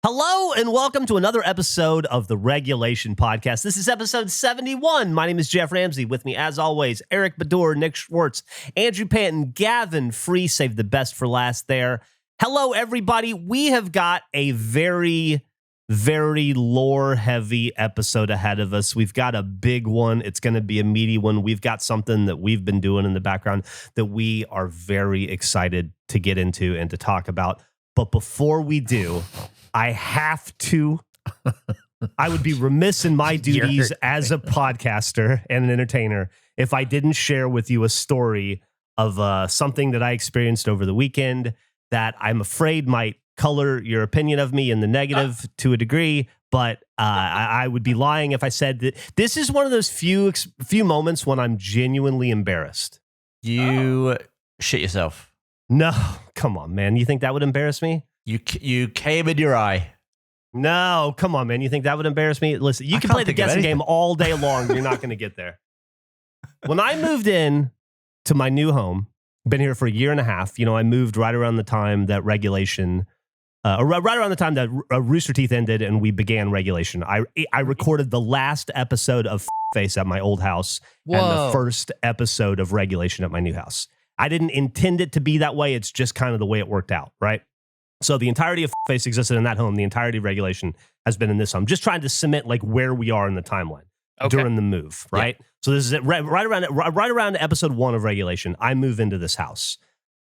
Hello and welcome to another episode of the Regulation Podcast. This is episode 71. My name is Geoff Ramsey. With me, as always, Eric Baddour, Nick Schwartz, Andrew Panton, Gavin Free. Save the best for last there. Hello, everybody. We have got a very lore-heavy episode ahead of us. We've got a big one. It's going to be a meaty one. We've got something that we've been doing in the background that we are very excited to get into and to talk about. But before we do, I have to, I would be remiss in my duties as a podcaster and an entertainer if I didn't share with you a story of something that I experienced over the weekend that I'm afraid might color your opinion of me in the negative to a degree, but I would be lying if I said that this is one of those few moments when I'm genuinely embarrassed. You shit yourself. No, come on, man. You think that would embarrass me? You came in your eye. No, come on, man. You think that would embarrass me? Listen, you can play the guessing game all day long. You're not going to get there. When I moved in to my new home, been here for a year and a half. You know, I moved right around the time that Regulation, right around the time that Rooster Teeth ended and we began Regulation. I recorded the last episode of Face at my old house and the first episode of Regulation at my new house. I didn't intend it to be that way. It's just kind of the way it worked out, right? So the entirety of Face existed in that home. The entirety of Regulation has been in this home. Just trying to cement like where we are in the timeline during the move, right? Yeah. So this is it, right around episode 1 of Regulation. I move into this house,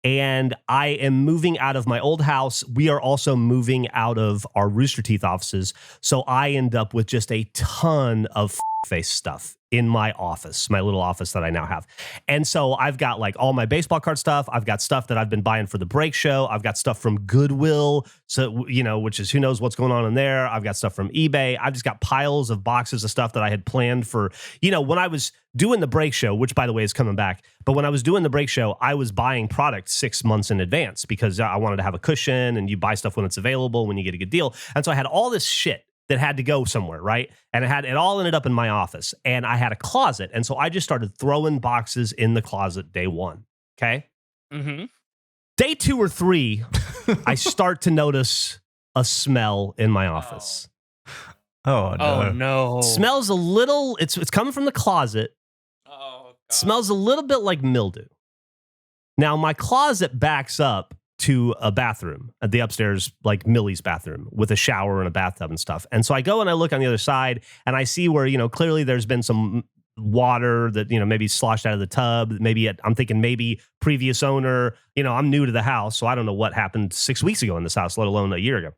and I am moving out of my old house. We are also moving out of our Rooster Teeth offices. So I end up with just a ton of Face stuff in my office, my little office that I now have. And so I've got like all my baseball card stuff. I've got stuff that I've been buying for the break show. I've got stuff from Goodwill. So, you know, which is who knows what's going on in there. I've got stuff from eBay. I've just got piles of boxes of stuff that I had planned for, you know, when I was doing the break show, which by the way is coming back. But when I was doing the break show, I was buying products 6 months in advance because I wanted to have a cushion, and you buy stuff when it's available, when you get a good deal. And so I had all this shit that had to go somewhere, right? And it all ended up in my office, and I had a closet. And so I just started throwing boxes in the closet day 1. Okay. Mm-hmm. Day 2 or 3, I start to notice a smell in my office. Oh no. Oh no. Smells a little, it's coming from the closet. Oh, God. Smells a little bit like mildew. Now my closet backs up to a bathroom at the upstairs, like Millie's bathroom, with a shower and a bathtub and stuff. And so I go and I look on the other side, and I see where, you know, clearly there's been some water that, you know, maybe sloshed out of the tub. Maybe I'm thinking maybe previous owner, you know, I'm new to the house, so I don't know what happened 6 weeks ago in this house, let alone a year ago.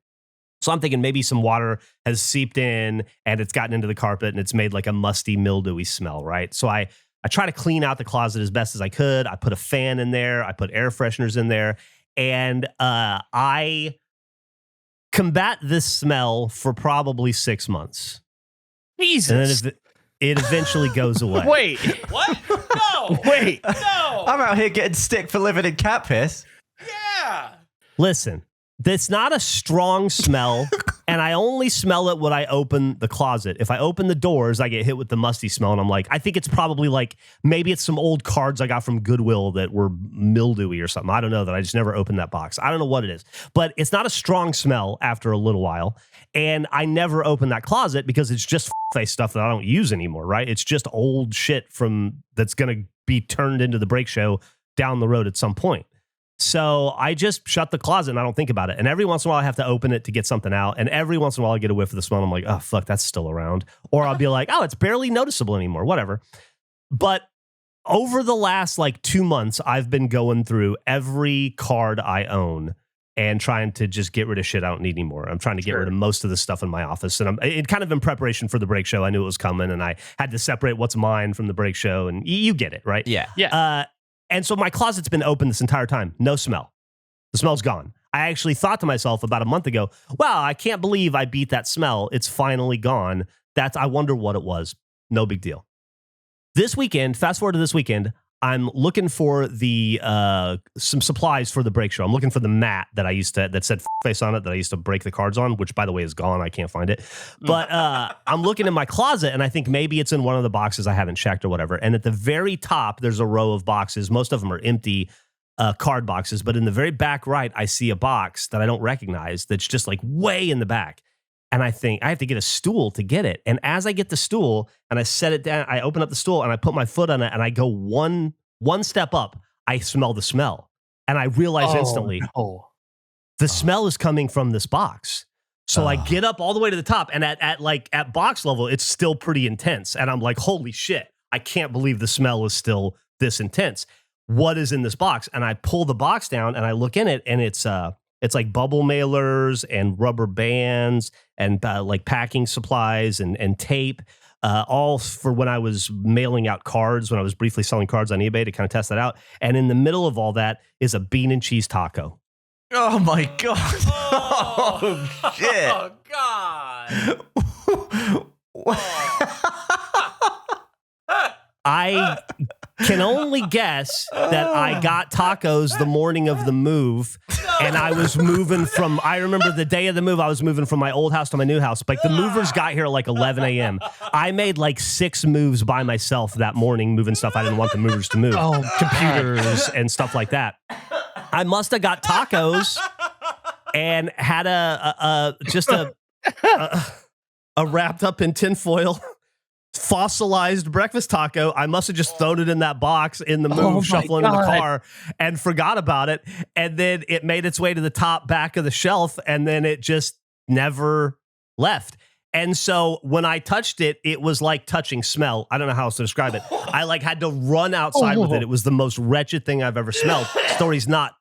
So I'm thinking maybe some water has seeped in and it's gotten into the carpet and it's made like a musty, mildewy smell, right? So I try to clean out the closet as best as I could. I put a fan in there. I put air fresheners in there. And I combat this smell for probably 6 months. Jesus. And then it eventually goes away. Wait. What? No. Wait. No. I'm out here getting stick for living in cat piss. Yeah. Listen, it's not a strong smell, and I only smell it when I open the closet. If I open the doors, I get hit with the musty smell, and I'm like, I think it's probably like, maybe it's some old cards I got from Goodwill that were mildewy or something. I don't know, that I just never opened that box. I don't know what it is, but it's not a strong smell after a little while, and I never open that closet because it's just face stuff that I don't use anymore, right? It's just old shit that's going to be turned into the break show down the road at some point. So I just shut the closet and I don't think about it. And every once in a while I have to open it to get something out. And every once in a while I get a whiff of the smell. And I'm like, oh, fuck, that's still around. Or I'll be like, oh, it's barely noticeable anymore. Whatever. But over the last like 2 months, I've been going through every card I own and trying to just get rid of shit I don't need anymore. I'm trying to get rid of most of the stuff in my office. And I'm kind of in preparation for the break show. I knew it was coming and I had to separate what's mine from the break show. And you get it, right? Yeah. Yeah. And so my closet's been open this entire time. No smell. The smell's gone. I actually thought to myself about a month ago, wow, I can't believe I beat that smell. It's finally gone. I wonder what it was. No big deal. This weekend, fast forward to this weekend, I'm looking for the some supplies for the break show. I'm looking for the mat that I used to, that said face on it, that I used to break the cards on, which by the way is gone. I can't find it. But I'm looking in my closet and I think maybe it's in one of the boxes I haven't checked or whatever. And at the very top, there's a row of boxes. Most of them are empty. card boxes, but in the very back right, I see a box that I don't recognize that's just like way in the back. And I think I have to get a stool to get it. And as I get the stool and I set it down, I open up the stool and I put my foot on it and I go one step up, I smell the smell. And I realize instantly, the smell is coming from this box. So I get up all the way to the top, and at box level, it's still pretty intense. And I'm like, holy shit, I can't believe the smell is still this intense. What is in this box? And I pull the box down and I look in it, and it's like bubble mailers and rubber bands and like packing supplies and tape, all for when I was mailing out cards, when I was briefly selling cards on eBay to kind of test that out. And in the middle of all that is a bean and cheese taco. Oh my God. Oh, shit. Oh, God. I can only guess that I got tacos the morning of the move, and I was moving from, I remember the day of the move, I was moving from my old house to my new house. Like the movers got here at like 11 a.m. I made like 6 moves by myself that morning, moving stuff I didn't want the movers to move. Computers and stuff like that. I must have got tacos and had a wrapped up in tinfoil fossilized breakfast taco. I must have just thrown it in that box in the move, shuffling in the car, and forgot about it. And then it made its way to the top back of the shelf, and then it just never left. And so when I touched it, it was like touching smell. I don't know how else to describe it. I like had to run outside with it. It was the most wretched thing I've ever smelled. Story's not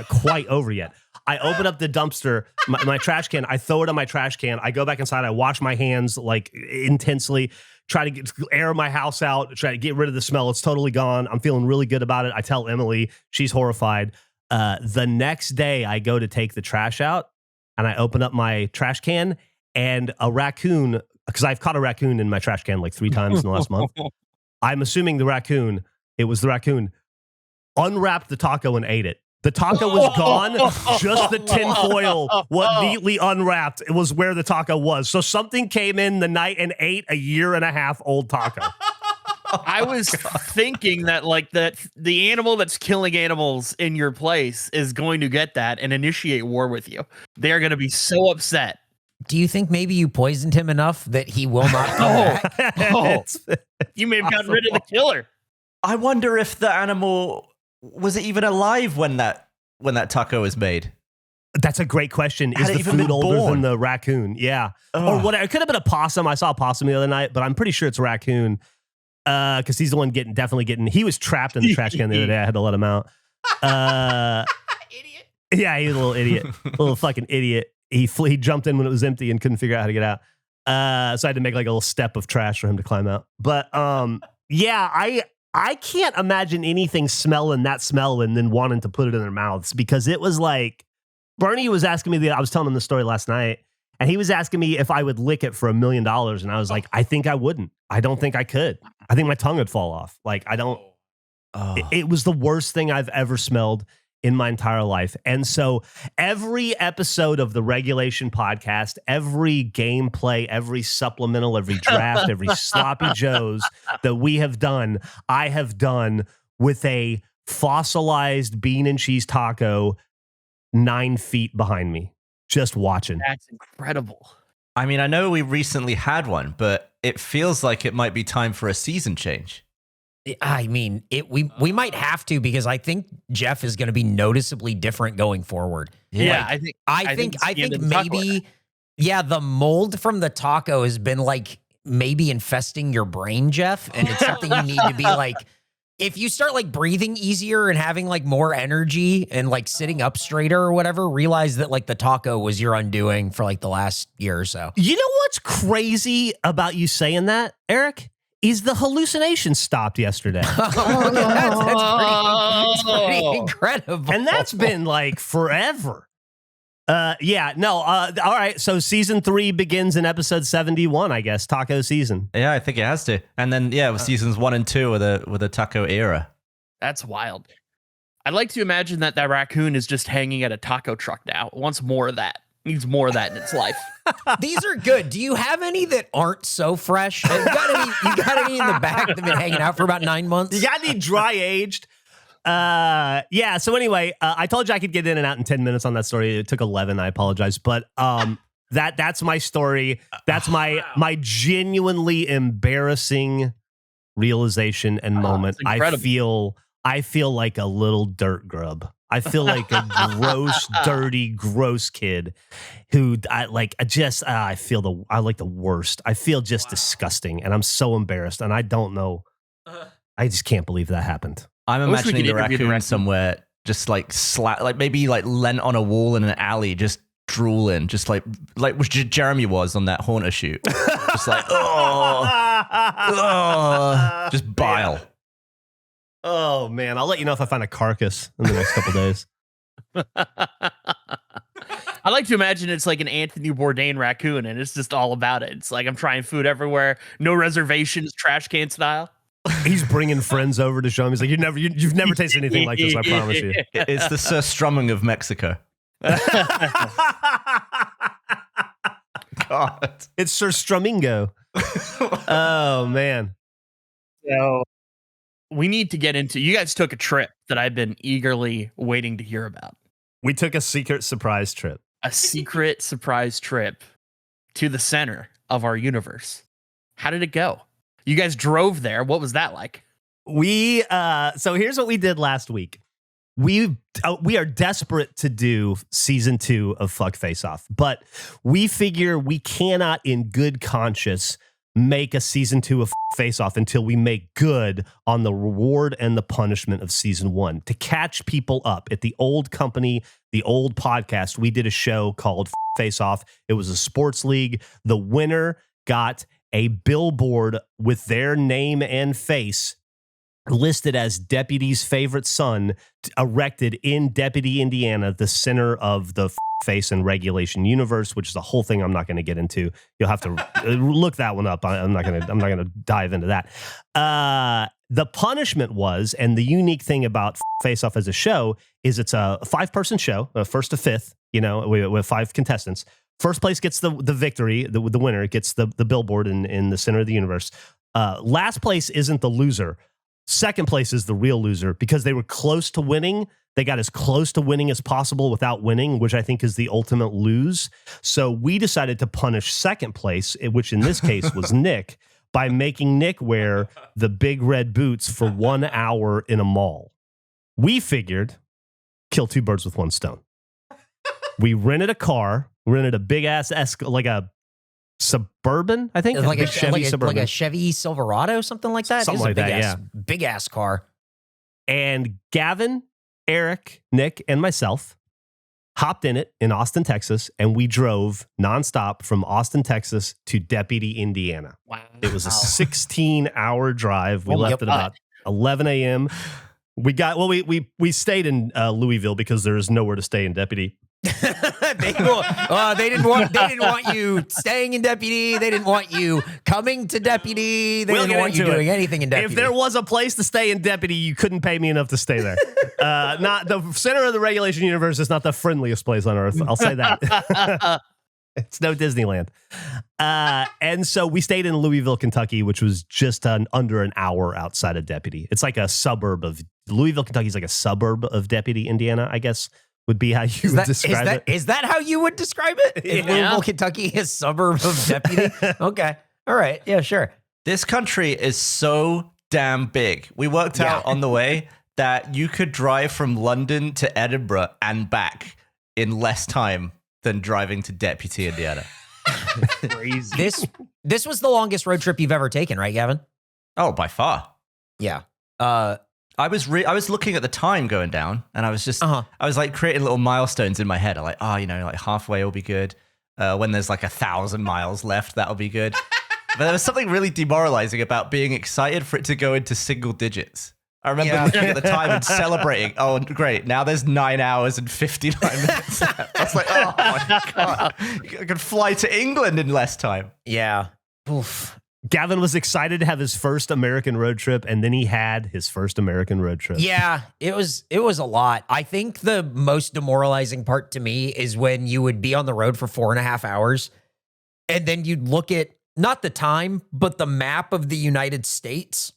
quite over yet. I open up the dumpster, my trash can. I throw it on my trash can. I go back inside. I wash my hands like intensely, try to air my house out, try to get rid of the smell. It's totally gone. I'm feeling really good about it. I tell Emily, she's horrified. The next day I go to take the trash out and I open up my trash can, and a raccoon, because I've caught a raccoon in my trash can like 3 times in the last month. I'm assuming it was the raccoon, unwrapped the taco and ate it. The taco was gone. Just the tinfoil, what neatly unwrapped, it was where the taco was. So something came in the night and ate a 1.5-year-old taco. I was thinking that like the animal that's killing animals in your place is going to get that and initiate war with you. They are going to be so upset. Do you think maybe you poisoned him enough that he will not come back? You may have gotten rid of the killer. I wonder if the animal was it even alive when that taco was made. That's a great question. Had Is the food older than the raccoon? Yeah. Or what? It could have been a possum. I saw a possum the other night, but I'm pretty sure it's a raccoon because he's the one definitely getting. He was trapped in the trash can the other day. I had to let him out. Idiot. Yeah, he was a little idiot, little fucking idiot. He jumped in when it was empty and couldn't figure out how to get out. So I had to make like a little step of trash for him to climb out. But yeah, I can't imagine anything smelling that smell and then wanting to put it in their mouths, because it was like Bernie was asking me I was telling him the story last night, and he was asking me if I would lick it for $1 million. And I was like, I think I wouldn't. I don't think I could. I think my tongue would fall off. Like, I don't. It was the worst thing I've ever smelled in my entire life. And so every episode of the Regulation podcast, every gameplay, every supplemental, every draft, every sloppy joes that we have done, I have done with a fossilized bean and cheese taco 9 feet behind me, just watching. That's incredible. I mean, I know we recently had one, but it feels like it might be time for a season change. I mean, we might have to, because I think Geoff is going to be noticeably different going forward. Yeah, like, I think maybe, the mold from the taco has been like maybe infesting your brain, Geoff, and it's something you need to be like. If you start like breathing easier and having like more energy and like sitting up straighter or whatever, realize that like the taco was your undoing for like the last year or so. You know what's crazy about you saying that, Eric? Is the hallucination stopped yesterday. That's pretty incredible. And that's been like forever. All right. So season 3 begins in episode 71, I guess. Taco season. Yeah, I think it has to. And then, with seasons 1 and 2 with a taco era. That's wild. I'd like to imagine that raccoon is just hanging at a taco truck now. It wants more of that. Needs more of that in its life. These are good. Do you have any that aren't so fresh? You got any in the back that have been hanging out for about 9 months? You got any dry aged? Yeah. So anyway, I told you I could get in and out in 10 minutes on that story. It took 11. I apologize, but that's my story. That's my genuinely embarrassing realization and moment. I feel like a little dirt grub. I feel like a gross, dirty, gross kid who I like the worst. I feel just disgusting, and I'm so embarrassed, and I don't know. I just can't believe that happened. I'm imagining the raccoon somewhere, just like maybe like lent on a wall in an alley, just drooling, just like Jeremy was on that Haunter shoot, just like just bile. Oh man, I'll let you know if I find a carcass in the next couple days. I like to imagine it's like an Anthony Bourdain raccoon, and it's just all about it. It's like I'm trying food everywhere, no reservations, trash can style. He's bringing friends over to show him. He's like, you've never tasted anything like this. I promise you. It's the Sir Strumming of Mexico. God, it's Sir Strummingo. Oh man. So we need to get into. You guys took a trip that I've been eagerly waiting to hear about. We took a secret surprise trip. A secret surprise trip to the center of our universe. How did it go? You guys drove there. What was that like? So here's what we did last week. We are desperate to do season 2 of Fuck Face Off, but we figure we cannot in good conscience make a season 2 of Face Off until we make good on the reward and the punishment of season 1. To catch people up at the old company, the old podcast, we did a show called Face Off. It was a sports league. The winner got a billboard with their name and face listed as Deputy's favorite son, erected in Deputy, Indiana, the center of the face and regulation universe, which is a whole thing I'm not going to get into. You'll have to look that one up. I'm not going to dive into that. The punishment was, and the unique thing about Face Off as a show is it's a 5-person show, first to fifth. We have 5 contestants. First place gets the victory, the winner gets the billboard in the center of the universe. Last place isn't the loser. Second place is the real loser because they were close to winning. They got as close to winning as possible without winning, which I think is the ultimate lose. So we decided to punish second place, which in this case was Nick, by making Nick wear the big red boots for 1 hour in a mall. We figured kill 2 birds with 1 stone. We rented a car, rented a big ass like a Suburban, I think, like a Chevy Suburban, like a Chevy Silverado, something like that. Something like that, yeah. Big ass car. And Gavin, Eric, Nick, and myself hopped in it in Austin, Texas, and we drove nonstop from Austin, Texas to Deputy, Indiana. Wow. It was a 16-hour drive. We left at about 11 a.m. We stayed in Louisville because there is nowhere to stay in Deputy. They didn't want you staying in Deputy. They didn't want you coming to Deputy. They didn't want you doing anything in Deputy. If there was a place to stay in Deputy, you couldn't pay me enough to stay there. Not the center of the regulation universe is not the friendliest place on earth. I'll say that. It's no Disneyland. And so we stayed in Louisville, Kentucky, which was just under an hour outside of Deputy. It's like a suburb of Louisville, Kentucky is like a suburb of Deputy, Indiana, I guess. Would be how you would describe it. Is that how you would describe it? Yeah. Louisville, Kentucky is suburb of Deputy? Okay. All right. Yeah, sure. This country is so damn big. We worked out on the way that you could drive from London to Edinburgh and back in less time than driving to Deputy, Indiana. Crazy. This was the longest road trip you've ever taken, right, Gavin? Oh, by far. Yeah. I was looking at the time going down, and I was just I was like creating little milestones in my head. I'm like, like halfway will be good. When there's like 1,000 miles left, that'll be good. But there was something really demoralizing about being excited for it to go into single digits. I remember looking at the time and celebrating. Oh, great! Now there's 9 hours and 59 minutes left. I was like, oh my God, I could fly to England in less time. Yeah. Oof. Gavin was excited to have his first American road trip, and then he had his first American road trip. Yeah, it was a lot. I think the most demoralizing part to me is when you would be on the road for 4.5 hours, and then you'd look at not the time, but the map of the United States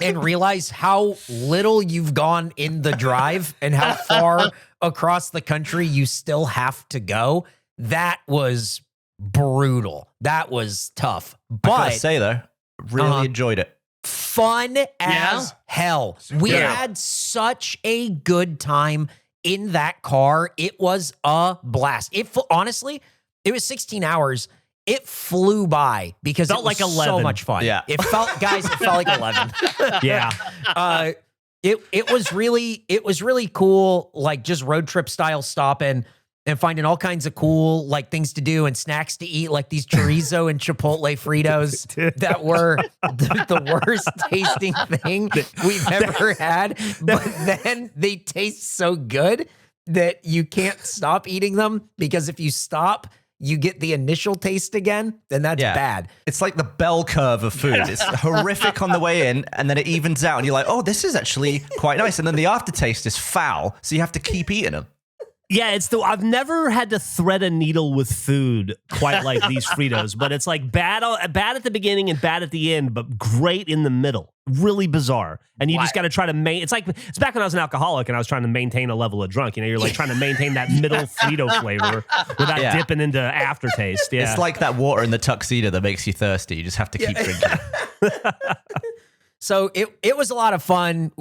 and realize how little you've gone in the drive and how far across the country you still have to go. That was brutal. That was tough. But I gotta say though, really enjoyed it. Fun as hell. We had such a good time in that car. It was a blast. Honestly, it was 16 hours. It flew by because it was like 11. So much fun. Yeah. It felt like 11. Yeah. It was really cool, like just road trip style stopping and finding all kinds of cool like things to do and snacks to eat, like these chorizo and chipotle Fritos that were the worst tasting thing we've ever had. But then they taste so good that you can't stop eating them, because if you stop, you get the initial taste again, then that's bad. It's like the bell curve of food. It's horrific on the way in, and then it evens out, and you're like, oh, this is actually quite nice. And then the aftertaste is foul, so you have to keep eating them. Yeah, I've never had to thread a needle with food quite like these Fritos, but it's like bad at the beginning and bad at the end, but great in the middle. Really bizarre. And you just got to try to it's back when I was an alcoholic and I was trying to maintain a level of drunk. You know, you're like trying to maintain that middle Frito flavor without dipping into aftertaste. Yeah. It's like that water in the tuxedo that makes you thirsty. You just have to keep drinking. So it was a lot of fun.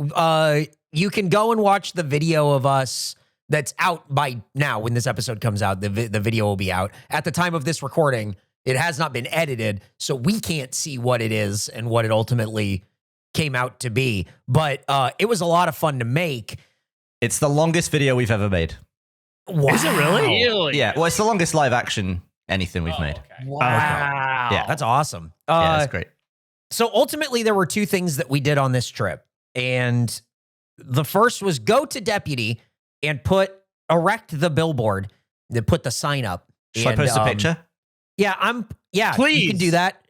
You can go and watch the video of us. That's out by now. When this episode comes out, the video will be out. At the time of this recording, it has not been edited, so we can't see what it is and what it ultimately came out to be. But it was a lot of fun to make. It's the longest video we've ever made. Wow. Is it really? Yeah. Well, it's the longest live action anything we've made. Okay. Wow. Yeah. That's awesome. Yeah, that's great. So ultimately, there were two things that we did on this trip. And the first was go to Deputy and erect the billboard, then put the sign up. Should I post a picture? Yeah, Please. You can do that.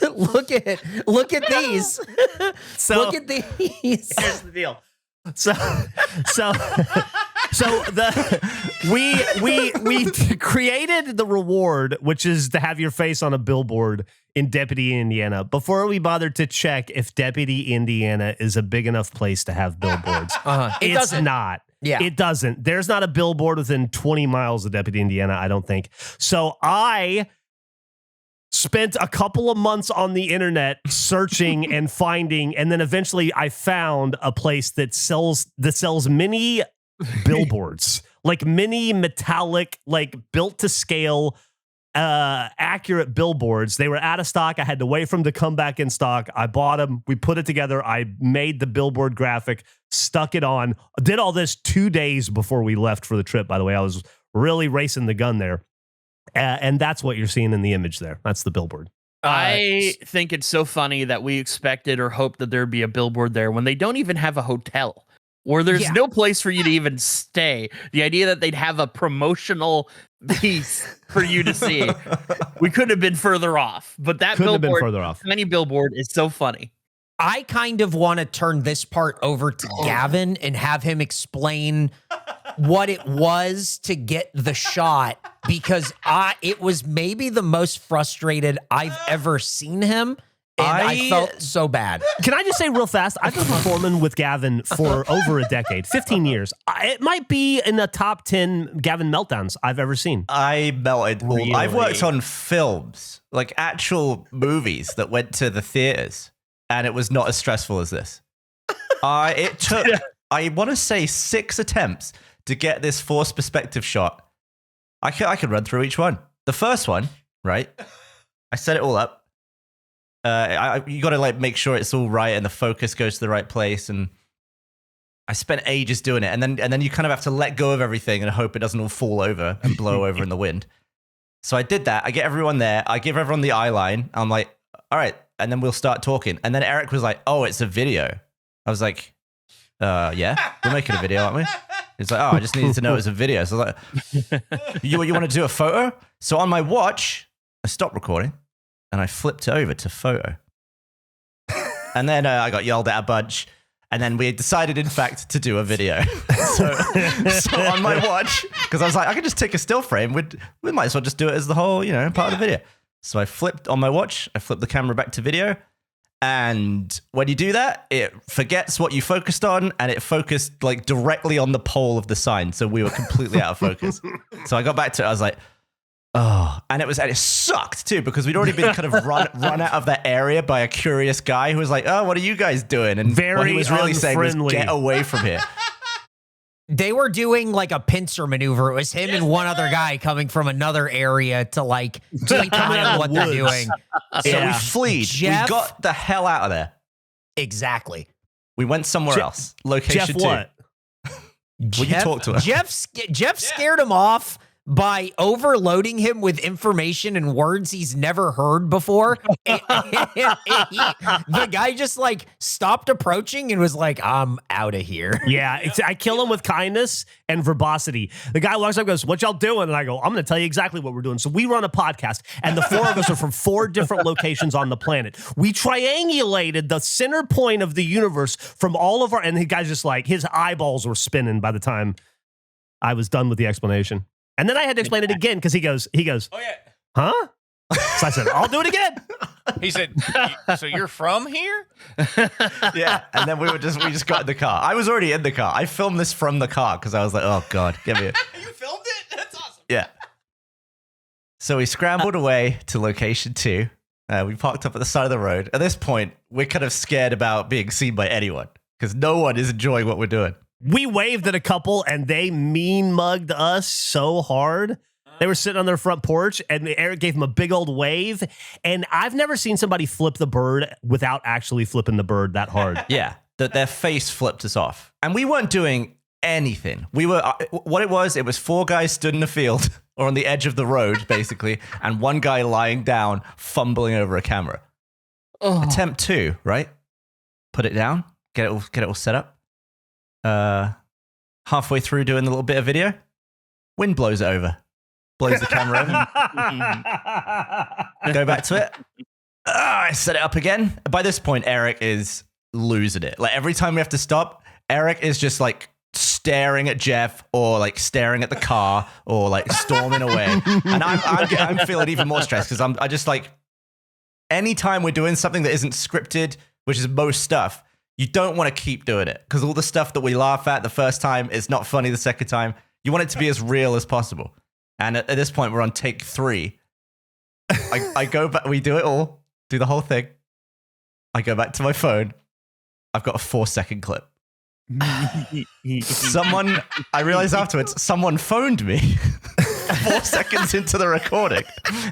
Look at these. Look at these. Here's the deal. So we created the reward, which is to have your face on a billboard in Deputy, Indiana, before we bothered to check if Deputy, Indiana is a big enough place to have billboards. It's not. Yeah. It doesn't. There's not a billboard within 20 miles of Deputy, Indiana, I don't think. So I spent a couple of months on the internet searching and finding, and then eventually I found a place that sells mini billboards, like mini metallic, like built to scale, accurate billboards. They were out of stock. I had to wait for them to come back in stock. I bought them. We put it together. I made the billboard graphic, stuck it on, did all this 2 days before we left for the trip. By the way, I was really racing the gun there. And that's what you're seeing in the image there. That's the billboard. I think it's so funny that we expected or hoped that there'd be a billboard there when they don't even have a hotel, or there's no place for you to even stay. The idea that they'd have a promotional piece for you to see, we couldn't have been further off. But that mini billboard is so funny. I kind of want to turn this part over to Gavin and have him explain what it was to get the shot, because it was maybe the most frustrated I've ever seen him. And I felt so bad. Can I just say real fast, I've been performing with Gavin for over a decade, 15 years. It might be in the top 10 Gavin meltdowns I've ever seen. I melted. Really? I've worked on films, like actual movies that went to the theaters, and it was not as stressful as this. It took, I want to say, 6 attempts to get this forced perspective shot. I could run through each one. The first one, right? I set it all up. You got to like make sure it's all right and the focus goes to the right place. And I spent ages doing it, and then you kind of have to let go of everything and hope it doesn't all fall over and blow over in the wind. So I did that. I get everyone there. I give everyone the eye line. I'm like, all right, and then we'll start talking. And then Eric was like, "Oh, it's a video." I was like, "Yeah, we're making a video, aren't we?" He's like, "Oh, I just needed to know it was a video." So I was like, "You want to do a photo?" So on my watch, I stopped recording. And I flipped it over to photo. And then I got yelled at a bunch. And then we decided, in fact, to do a video. so on my watch, because I was like, I can just take a still frame. We might as well just do it as the whole, part of the video. So I flipped on my watch. I flipped the camera back to video. And when you do that, it forgets what you focused on, and it focused like directly on the pole of the sign. So we were completely out of focus. So I got back to it. I was like, oh, and it sucked too, because we'd already been kind of run out of that area by a curious guy who was like, oh, what are you guys doing? And what he was really saying was, get away from here. They were doing like a pincer maneuver. It was him and one other guy coming from another area to like decline what they're doing. So we fled. Jeff, we got the hell out of there. Exactly. We went somewhere else. Location Jeff, what? 2. Will you talk to us? Jeff scared him off by overloading him with information and words he's never heard before. The guy just like stopped approaching and was like, I'm out of here. Yeah, I kill him with kindness and verbosity. The guy walks up and goes, what y'all doing? And I go, I'm going to tell you exactly what we're doing. So we run a podcast, and the 4 of us are from 4 different locations on the planet. We triangulated the center point of the universe from all of our, and the guy's just like, his eyeballs were spinning by the time I was done with the explanation. And then I had to explain it again because he goes, oh yeah, huh? So I said, I'll do it again. He said, so you're from here? Yeah. And then we just got in the car. I was already in the car. I filmed this from the car because I was like, oh God, give me it. You filmed it? That's awesome. Yeah. So we scrambled away to location 2. We parked up at the side of the road. At this point, we're kind of scared about being seen by anyone because no one is enjoying what we're doing. We waved at a couple, and they mean mugged us so hard. They were sitting on their front porch, and Eric gave them a big old wave. And I've never seen somebody flip the bird without actually flipping the bird that hard. Yeah, their face flipped us off. And we weren't doing anything. We were, what it was 4 guys stood in the field or on the edge of the road, basically, and 1 guy lying down, fumbling over a camera. Oh. Attempt 2, right? Put it down, get it all set up. Halfway through doing the little bit of video, wind blows it over, blows the camera over. Go back to it. I set it up again. By this point, Eric is losing it. Like every time we have to stop, Eric is just like staring at Geoff or like staring at the car or like storming away. And I'm feeling even more stressed because I just like anytime we're doing something that isn't scripted, which is most stuff. You don't want to keep doing it because all the stuff that we laugh at the first time is not funny the second time. You want it to be as real as possible. And at this point, we're on take 3. I go back, we do it all, do the whole thing. I go back to my phone. I've got a 4-second clip. I realized afterwards, someone phoned me 4 seconds into the recording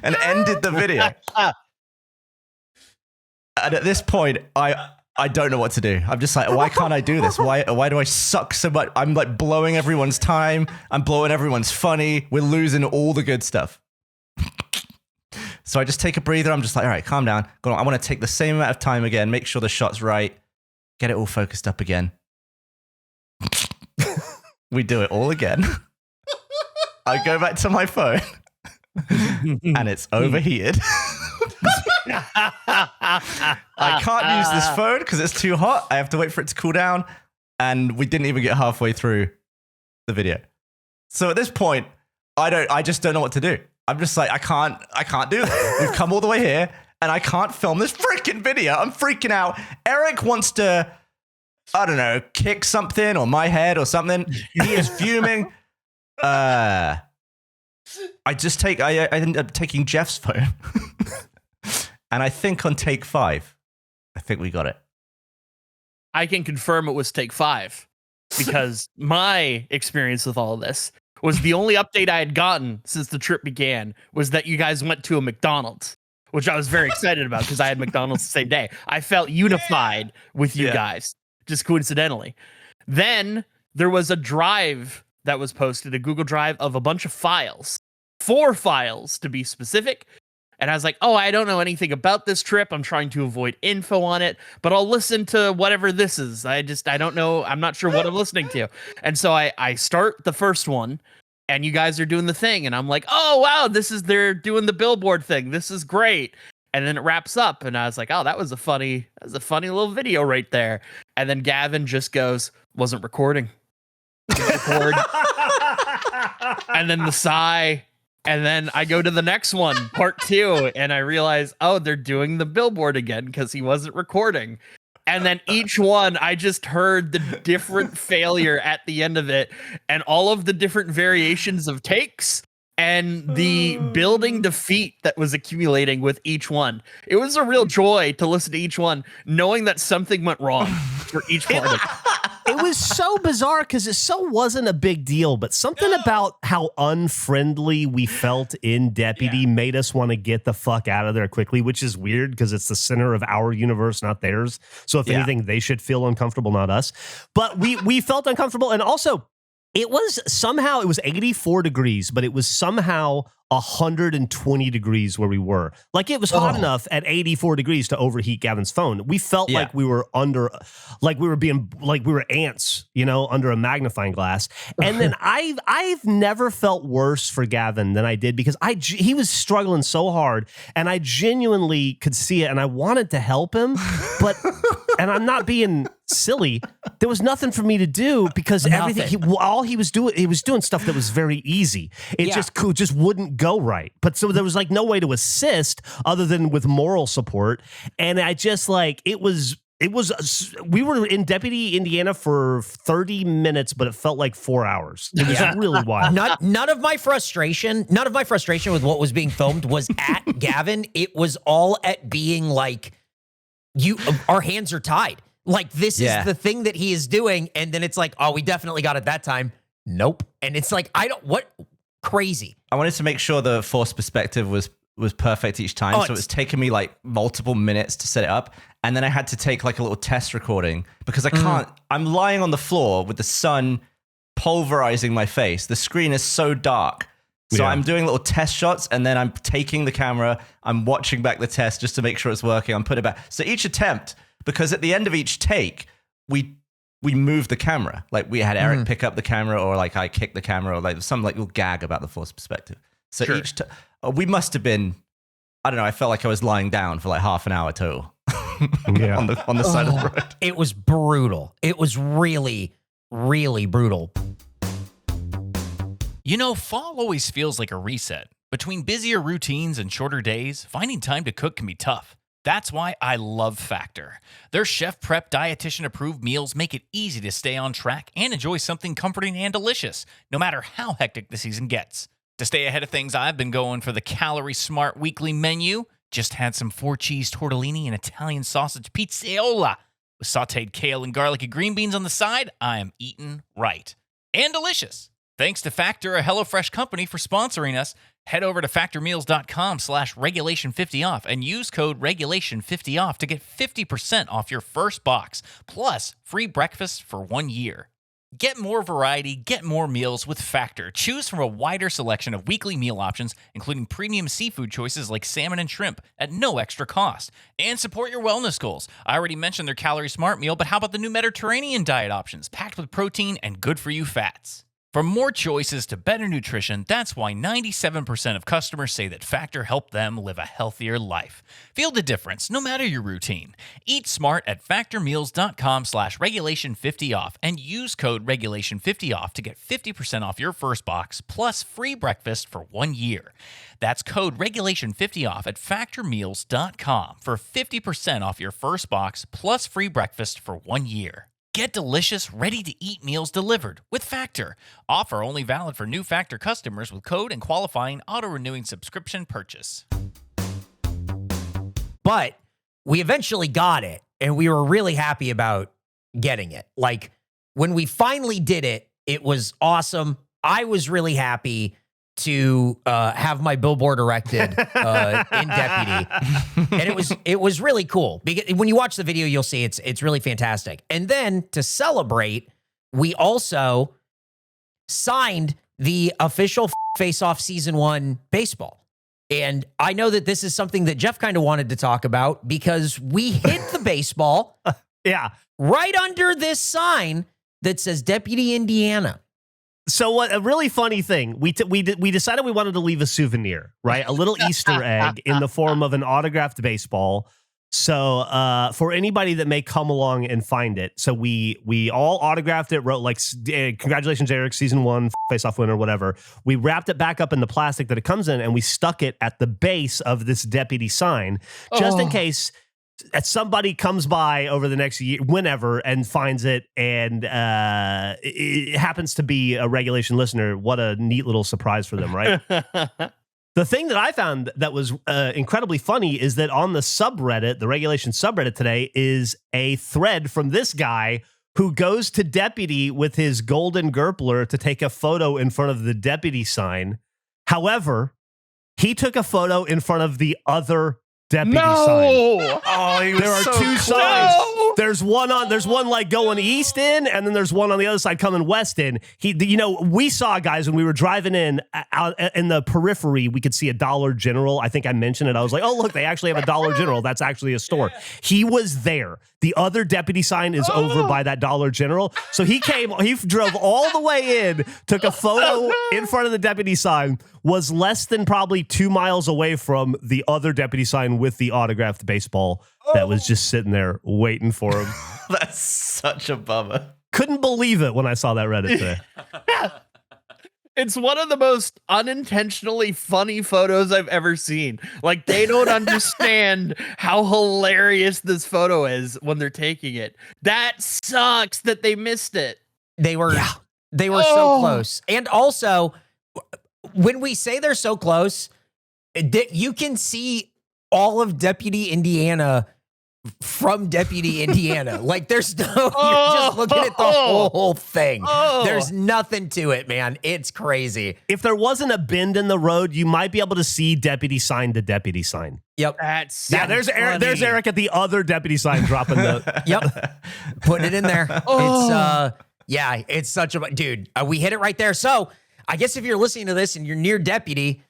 and ended the video. And at this point, I don't know what to do. I'm just like, why can't I do this? Why do I suck so much? I'm like blowing everyone's time. I'm blowing everyone's funny. We're losing all the good stuff. So I just take a breather. I'm just like, all right, calm down. I want to take the same amount of time again, make sure the shot's right, get it all focused up again. We do it all again. I go back to my phone and it's overheated. I can't use this phone because it's too hot. I have to wait for it to cool down. And we didn't even get halfway through the video. So at this point, I just don't know what to do. I'm just like, I can't do this. We've come all the way here and I can't film this freaking video. I'm freaking out. Eric wants to, I don't know, kick something on my head or something. He is fuming. I ended up taking Geoff's phone. And I think on take 5, I think we got it. I can confirm it was take 5 because my experience with all of this was the only update I had gotten since the trip began was that you guys went to a McDonald's, which I was very excited about because I had McDonald's the same day. I felt unified with you guys, just coincidentally. Then there was a drive that was posted, a Google Drive of a bunch of files, 4 files to be specific. And I was like, oh, I don't know anything about this trip. I'm trying to avoid info on it, but I'll listen to whatever this is. I don't know. I'm not sure what I'm listening to. And so I start the first one and you guys are doing the thing. And I'm like, oh, wow, they're doing the billboard thing. This is great. And then it wraps up. And I was like, oh, that was a funny little video right there. And then Gavin just goes, wasn't recording. Record. And then the sigh. And then I go to the next one, part 2, and I realize, oh, they're doing the billboard again because he wasn't recording. And then each one, I just heard the different failure at the end of it and all of the different variations of takes and the building defeat that was accumulating with each one. It was a real joy to listen to each one, knowing that something went wrong for each part of it. It was so bizarre because it so wasn't a big deal, but something about how unfriendly we felt in Deputy made us want to get the fuck out of there quickly, which is weird because it's the center of our universe, not theirs. So if anything, they should feel uncomfortable, not us. But we felt uncomfortable. And also, it was 84 degrees, but it was somehow 120 degrees where we were. Like it was hot enough at 84 degrees to overheat Gavin's phone. We felt like we were like we were ants, under a magnifying glass. And then I've never felt worse for Gavin than I did because he was struggling so hard and I genuinely could see it and I wanted to help him, but and I'm not being silly. There was nothing for me to do because all he was doing stuff that was very easy. It just wouldn't go right. But so there was like no way to assist other than with moral support. And I just we were in Deputy, Indiana for 30 minutes, but it felt like 4 hours. It was really wild. None of my frustration with what was being filmed was at Gavin. It was all at being like, our hands are tied. Like, this is the thing that he is doing. And then it's like, oh, we definitely got it that time. Nope. And it's like, crazy. I wanted to make sure the force perspective was perfect each time. So it was taking me like multiple minutes to set it up. And then I had to take like a little test recording because I can't, I'm lying on the floor with the sun pulverizing my face. The screen is so dark. So I'm doing little test shots and then I'm taking the camera. I'm watching back the test just to make sure it's working. I'm putting it back. So each attempt, because at the end of each take, we moved the camera. Like we had Eric pick up the camera or like I kicked the camera or like some like little gag about the force perspective. So we must have been, I don't know, I felt like I was lying down for like half an hour total on the side of the road. It was brutal. It was really, really brutal. Fall always feels like a reset. Between busier routines and shorter days, finding time to cook can be tough. That's why I love Factor. Their chef prep, dietitian approved meals make it easy to stay on track and enjoy something comforting and delicious, no matter how hectic the season gets. To stay ahead of things, I've been going for the Calorie Smart weekly menu. Just had some 4-cheese tortellini and Italian sausage pizzeola with sauteed kale and garlicky green beans on the side. I am eating right. And delicious. Thanks to Factor, a HelloFresh company, for sponsoring us. Head over to factormeals.com/regulation50off and use code regulation50off to get 50% off your first box, plus free breakfast for 1 year. Get more variety, get more meals with Factor. Choose from a wider selection of weekly meal options, including premium seafood choices like salmon and shrimp at no extra cost. And support your wellness goals. I already mentioned their Calorie Smart meal, but how about the new Mediterranean diet options, packed with protein and good-for-you fats? From more choices to better nutrition, that's why 97% of customers say that Factor helped them live a healthier life. Feel the difference, no matter your routine. Eat smart at factormeals.com/regulation50off and use code regulation50off to get 50% off your first box plus free breakfast for 1 year. That's code regulation50off at factormeals.com for 50% off your first box plus free breakfast for 1 year. Get delicious, ready-to-eat meals delivered with Factor. Offer only valid for new Factor customers with code and qualifying auto-renewing subscription purchase. But we eventually got it, and we were really happy about getting it. Like, when we finally did it, it was awesome. I was really happy to have my billboard erected in Deputy. And it was really cool. Because when you watch the video, you'll see it's really fantastic. And then to celebrate, we also signed the official Face-Off Season 1 baseball. And I know that this is something that Geoff kind of wanted to talk about because we hit the baseball right under this sign that says Deputy Indiana. So what a really funny thing, we decided we wanted to leave a souvenir, right? A little Easter egg in the form of an autographed baseball So for anybody that may come along and find it, so we all autographed it, wrote like, congratulations, Eric, season 1, face-off winner, whatever. We wrapped it back up in the plastic that it comes in, and we stuck it at the base of this deputy sign, just in case somebody comes by over the next year, whenever, and finds it, and it happens to be a regulation listener. What a neat little surprise for them, right? The thing that I found that was incredibly funny is that on the subreddit, the regulation subreddit today, is a thread from this guy who goes to deputy with his golden Gerpler to take a photo in front of the deputy sign. However, he took a photo in front of the other deputy sign. Oh, there are two signs. There's one like going east in, and then there's one on the other side coming west in. We saw, guys, when we were driving in out in the periphery, we could see a Dollar General. I think I mentioned it. I was like, oh, look, they actually have a Dollar General. That's actually a store. He was there. The other deputy sign is over by that Dollar General. So he drove all the way in, took a photo in front of the deputy sign, was less than probably 2 miles away from the other deputy sign with the autographed baseball that was just sitting there waiting for him. That's such a bummer. Couldn't believe it when I saw that Reddit today. It's one of the most unintentionally funny photos I've ever seen. Like, they don't understand how hilarious this photo is when they're taking it. That sucks that they missed it. They were so close. And also, when we say they're so close, you can see all of Deputy Indiana from Deputy Indiana. Like, there's no, you're just looking at the whole thing. There's nothing to it, man. It's crazy. If there wasn't a bend in the road, you might be able to see deputy sign to deputy sign. Yep. There's Eric. There's Eric at the other deputy sign dropping the. Yep. Putting it in there. It's such a dude. We hit it right there. So I guess if you're listening to this and you're near deputy,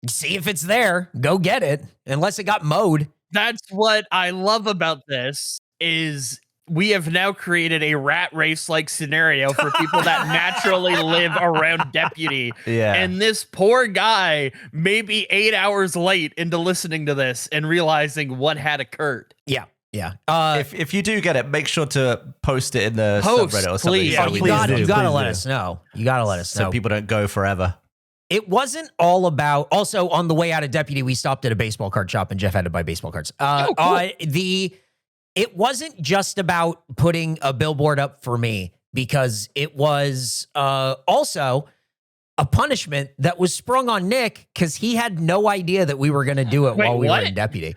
see if it's there. Go get it, unless it got mowed. That's what I love about this is we have now created a rat race like scenario for people that naturally live around deputy. Yeah. And this poor guy may be 8 hours late into listening to this and realizing what had occurred. Yeah. Yeah. If you do get it, make sure to post it in the subreddit or something. Please. So you gotta let us know. You gotta let us know. So people don't go forever. It wasn't all about. Also, on the way out of deputy, we stopped at a baseball card shop, and Geoff had to buy baseball cards. Cool. It wasn't just about putting a billboard up for me, because it was also a punishment that was sprung on Nick because he had no idea that we were going to do it while we were in deputy.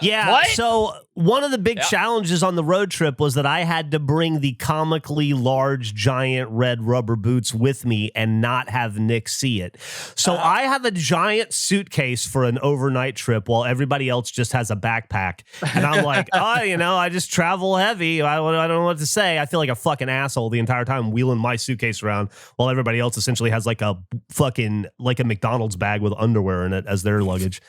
Yeah. What? So one of the big challenges on the road trip was that I had to bring the comically large, giant red rubber boots with me and not have Nick see it. So I have a giant suitcase for an overnight trip while everybody else just has a backpack. And I'm like, I just travel heavy. I don't know what to say. I feel like a fucking asshole the entire time wheeling my suitcase around while everybody else essentially has like a McDonald's bag with underwear in it as their luggage.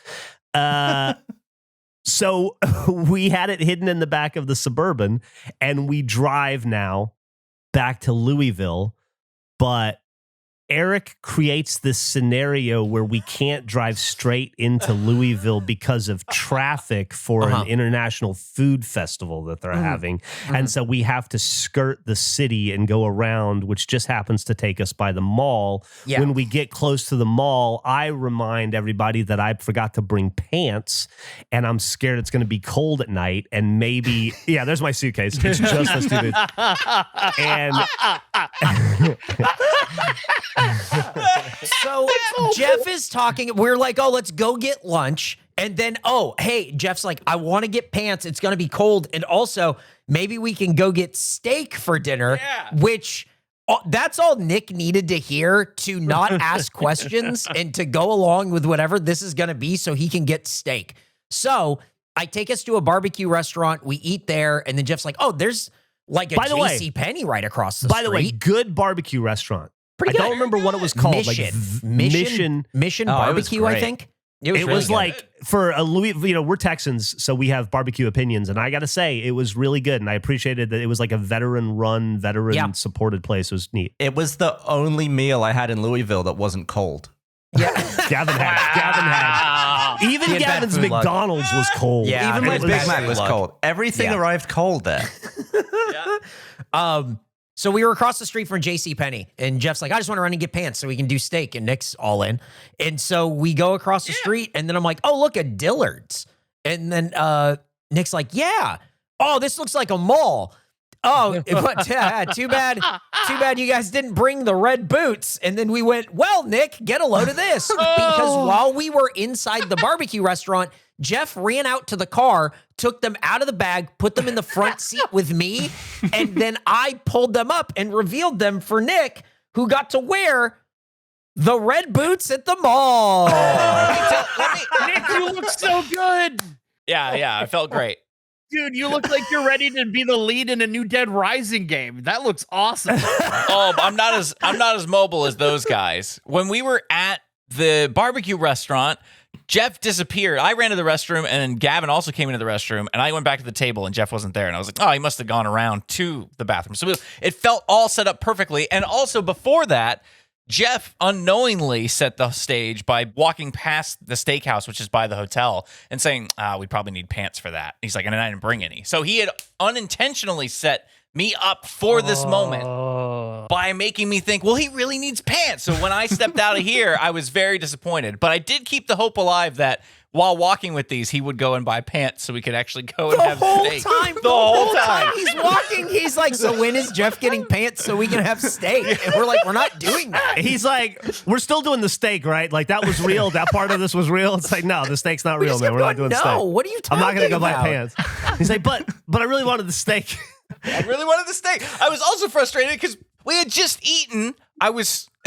So we had it hidden in the back of the Suburban, and we drive now back to Louisville, but Eric creates this scenario where we can't drive straight into Louisville because of traffic for an international food festival that they're having. And so we have to skirt the city and go around, which just happens to take us by the mall. Yeah. When we get close to the mall, I remind everybody that I forgot to bring pants, and I'm scared it's going to be cold at night. And maybe, there's my suitcase. It's just as stupid. And so Geoff is talking. We're like, let's go get lunch. And then, hey, Jeff's like, I want to get pants. It's going to be cold. And also, maybe we can go get steak for dinner, which that's all Nick needed to hear to not ask questions and to go along with whatever this is going to be so he can get steak. So I take us to a barbecue restaurant. We eat there. And then Jeff's like, there's like a JC Penney right across the street. By the way, good barbecue restaurant. I don't remember what it was called. Mission Barbecue, I think. It was like for a we're Texans, so we have barbecue opinions, and I got to say, it was really good, and I appreciated that it was like a veteran-run, veteran-supported place. It was neat. It was the only meal I had in Louisville that wasn't cold. Yeah, Gavin had. Even Gavin's McDonald's was cold. Yeah, even my Big Mac was cold. Everything arrived cold there. So we were across the street from JCPenney, and Jeff's like, I just want to run and get pants so we can do steak, and Nick's all in. And so we go across the street, and then I'm like, oh, look at Dillard's. And then Nick's like, yeah. Oh, this looks like a mall. Oh, but too bad you guys didn't bring the red boots. And then we went, well, Nick, get a load of this. Because while we were inside the barbecue restaurant, Geoff ran out to the car, took them out of the bag, put them in the front seat with me, and then I pulled them up and revealed them for Nick, who got to wear the red boots at the mall. Nick, you look so good. Yeah, I felt great. Dude, you look like you're ready to be the lead in a new Dead Rising game. That looks awesome. Oh, I'm not as mobile as those guys. When we were at the barbecue restaurant, Geoff disappeared. I ran to the restroom, and Gavin also came into the restroom, and I went back to the table, and Geoff wasn't there. And I was like, oh, he must have gone around to the bathroom. So it felt all set up perfectly. And also before that, Geoff unknowingly set the stage by walking past the steakhouse, which is by the hotel, and saying, we probably need pants for that. He's like, and I didn't bring any. So he had unintentionally set me up for this moment by making me think, well, he really needs pants. So when I stepped out of here, I was very disappointed. But I did keep the hope alive that while walking with these, he would go and buy pants so we could actually go and have steak. The whole time he's walking, he's like, so when is Geoff getting pants so we can have steak? And we're like, we're not doing that. He's like, we're still doing the steak, right? Like, that was real. That part of this was real. It's like, no, the steak's not real, man. We're not doing steak. No, what are you talking about? I'm not going to go buy pants. He's like, but I really wanted the steak. I really wanted the steak. I was also frustrated because we had just eaten.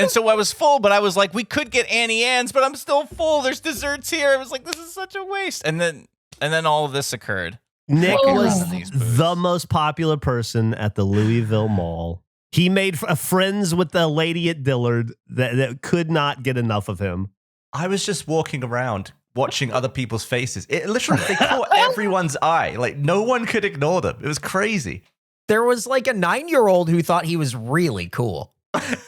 So I was full, but I was like, we could get Annie Ann's, but I'm still full. There's desserts here. I was like, this is such a waste. And then all of this occurred. Nick was the most popular person at the Louisville Mall. He made friends with the lady at Dillard that could not get enough of him. I was just walking around watching other people's faces. It literally, they caught everyone's eye. Like, no one could ignore them. It was crazy. There was like a 9-year-old who thought he was really cool.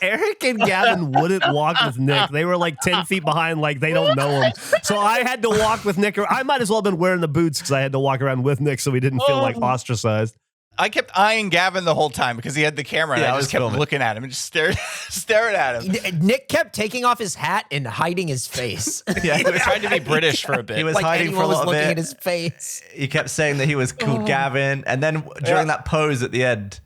Eric and Gavin wouldn't walk with Nick. They were like 10 feet behind, like they don't know him. So I had to walk with Nick. I might as well have been wearing the boots because I had to walk around with Nick so we didn't feel like ostracized. I kept eyeing Gavin the whole time because he had the camera, and I just kept looking at him and just staring at him. Nick kept taking off his hat and hiding his face. Yeah, he was trying to be British for a bit. He was hiding for a little bit. Looking at his face. He kept saying that he was called Gavin, and then during that pose at the end,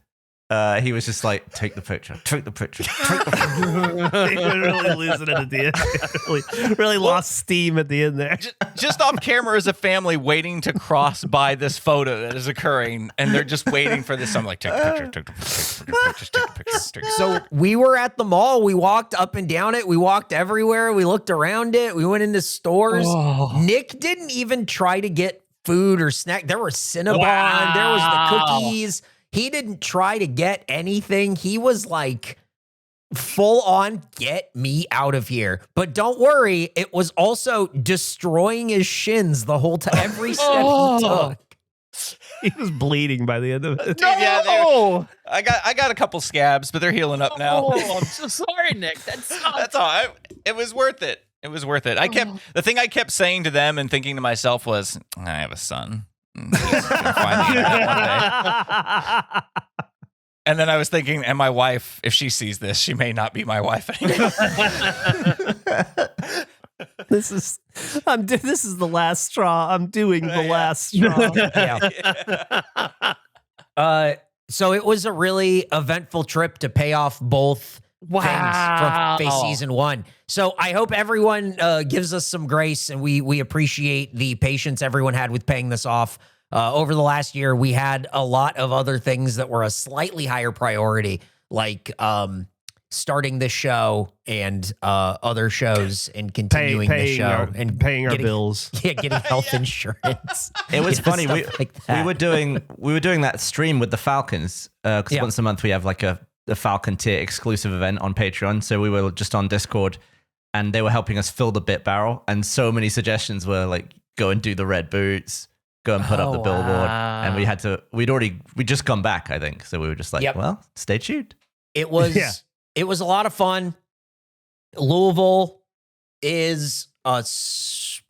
he was just like, take the picture, take the picture, take the picture. He was really losing it at the end. Really lost steam at the end there. Just off camera is a family waiting to cross by this photo that is occurring, and they're just waiting for this. I'm like, take the picture, take the picture, take the picture. So we were at the mall. We walked up and down it. We walked everywhere. We looked around it. We went into stores. Nick didn't even try to get food or snack. There was Cinnabon. There was the cookies. He didn't try to get anything. He was like, full on, get me out of here. But don't worry, it was also destroying his shins the whole time. Every step he took. He was bleeding by the end of it. No! Yeah, I got a couple scabs, but they're healing up now. Oh, I'm so sorry, Nick. That's all right. It was worth it. It was worth it. The thing I kept saying to them and thinking to myself was, I have a son. He's gonna find the internet one day. And then I was thinking, and my wife, if she sees this, she may not be my wife anymore. This is the last straw. I'm doing the last straw. So it was a really eventful trip to pay off both things from Face Season 1. So I hope everyone gives us some grace, and we appreciate the patience everyone had with paying this off. Over the last year, we had a lot of other things that were a slightly higher priority, like starting this show and other shows and continuing the show and paying our bills. Yeah, getting health insurance. It was funny. We were doing that stream with the Falcons because once a month we have like a Falcon tier exclusive event on Patreon. So we were just on Discord, and they were helping us fill the bit barrel. And so many suggestions were like, go and do the red boots, go and put up the billboard. And we'd just come back, I think. So we were just like, well, stay tuned. It was a lot of fun. Louisville is a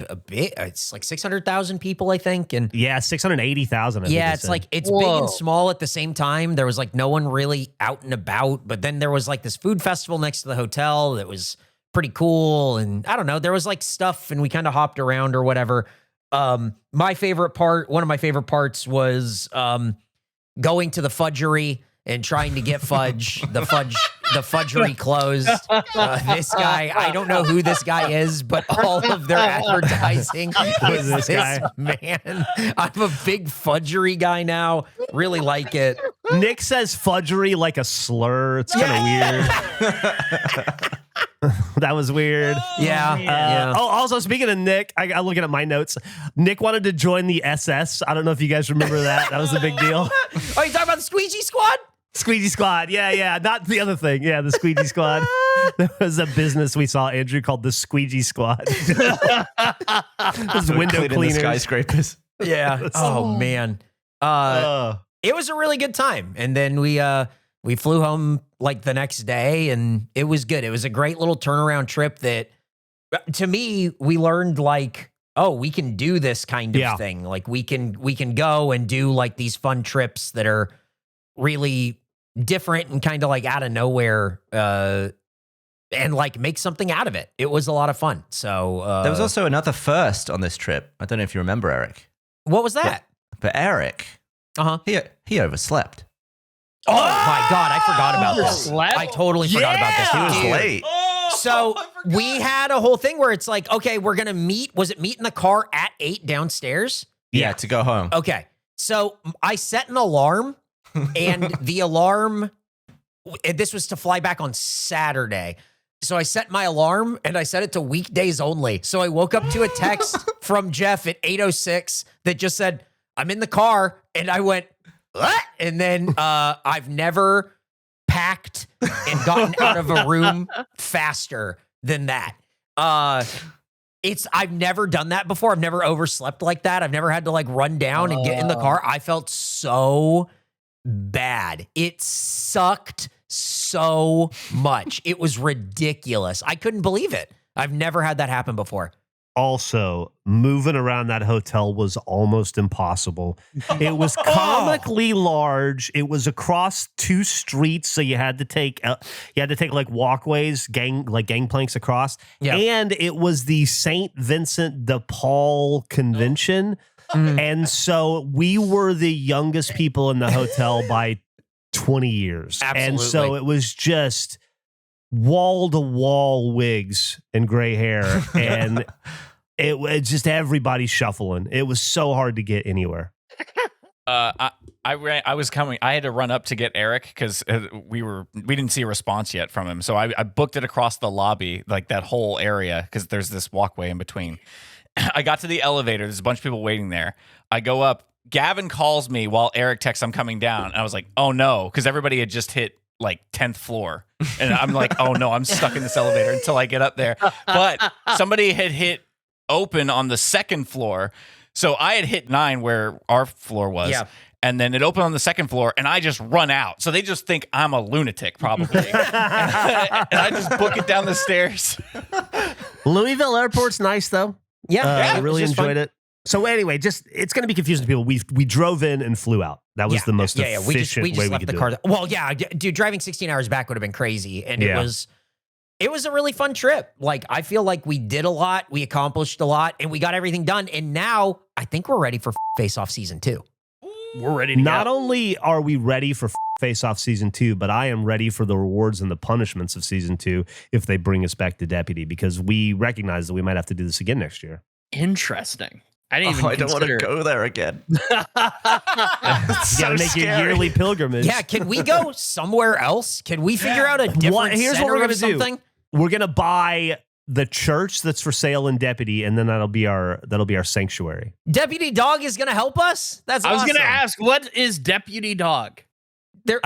a bit. It's like 600,000 people, I think. And yeah, 680,000. yeah, it's like it's big and small at the same time. There was like no one really out and about, but then there was like this food festival next to the hotel that was pretty cool. And I don't know, there was like stuff and we kind of hopped around or whatever. One of my favorite parts was going to the Fudgery and trying to get fudge. The Fudgery closed. This guy, I don't know who this guy is, but all of their advertising is this guy. Man, I'm a big Fudgery guy now. Really like it. Nick says Fudgery like a slur. It's kind of weird. That was weird. Yeah. Oh, also speaking of Nick, I'm looking at my notes. Nick wanted to join the SS. I don't know if you guys remember that. That was a big deal. Oh, you talking about the Squeegee Squad? Squeegee Squad. Yeah. Not the other thing. Yeah, the Squeegee Squad. There was a business we saw, Andrew, called the Squeegee Squad. Those window cleaners. The skyscrapers. Yeah. Oh, man. It was a really good time. And then we flew home like the next day and it was good. It was a great little turnaround trip that to me, we learned like, oh, we can do this kind of thing. Like we can go and do like these fun trips that are really different and kind of like out of nowhere and like make something out of it. It was a lot of fun. So there was also another first on this trip. I don't know if you remember, Eric. What was that? But Eric, he overslept. Oh my God, I forgot about this. I totally forgot about this. He was late. So we had a whole thing where it's like, okay, we're going to meet. Was it meet in the car at 8 downstairs? Yeah, to go home. Okay. So I set an alarm and the alarm, this was to fly back on Saturday. So I set my alarm and I set it to weekdays only. So I woke up to a text from Geoff at 8:06 that just said, I'm in the car. And I went, what? And then I've never packed and gotten out of a room faster than that. I've never done that before. I've never overslept like that. I've never had to like run down and get in the car. I felt so bad. It sucked so much. It was ridiculous. I couldn't believe it. I've never had that happen before. Also, moving around that hotel was almost impossible. It was comically large. It was across 2 streets, so you had to take like walkways, gangplanks across. Yeah. And it was the St. Vincent de Paul convention, and so we were the youngest people in the hotel by 20 years. Absolutely. And so it was just wall-to-wall wigs and gray hair, and it just everybody shuffling. It was so hard to get anywhere. I was coming. I had to run up to get Eric because we didn't see a response yet from him. So I booked it across the lobby, like that whole area, because there's this walkway in between. I got to the elevator. There's a bunch of people waiting there. I go up. Gavin calls me while Eric texts I'm coming down. And I was like, oh no, because everybody had just hit like 10th floor. And I'm like, oh no, I'm stuck in this elevator until I get up there. But somebody had hit open on the 2nd floor. So I had hit 9 where our floor was. Yeah. And then it opened on the 2nd floor and I just run out. So they just think I'm a lunatic probably. And I just book it down the stairs. Louisville Airport's nice though. Yeah. I really enjoyed it. So anyway, it's going to be confusing to people. We drove in and flew out. That was the most efficient we just way left we could the car. do it. Well, yeah, dude, driving 16 hours back would have been crazy. And it was a really fun trip. Like, I feel like we did a lot. We accomplished a lot and we got everything done. And now I think we're ready for Face Off Season 2. We're ready to Not only are we ready for Face Off Season 2, but I am ready for the rewards and the punishments of Season 2 if they bring us back to Deputy, because we recognize that we might have to do this again next year. Interesting. I didn't even I don't want to go there again. You gotta make your yearly pilgrimage. Yeah, can we go somewhere else? Can we figure out a different Here's what we're gonna do. Something? We're gonna buy the church that's for sale in Deputy, and then that'll be our sanctuary. Deputy Dog is gonna help us? That's awesome. I was gonna ask, what is Deputy Dog? There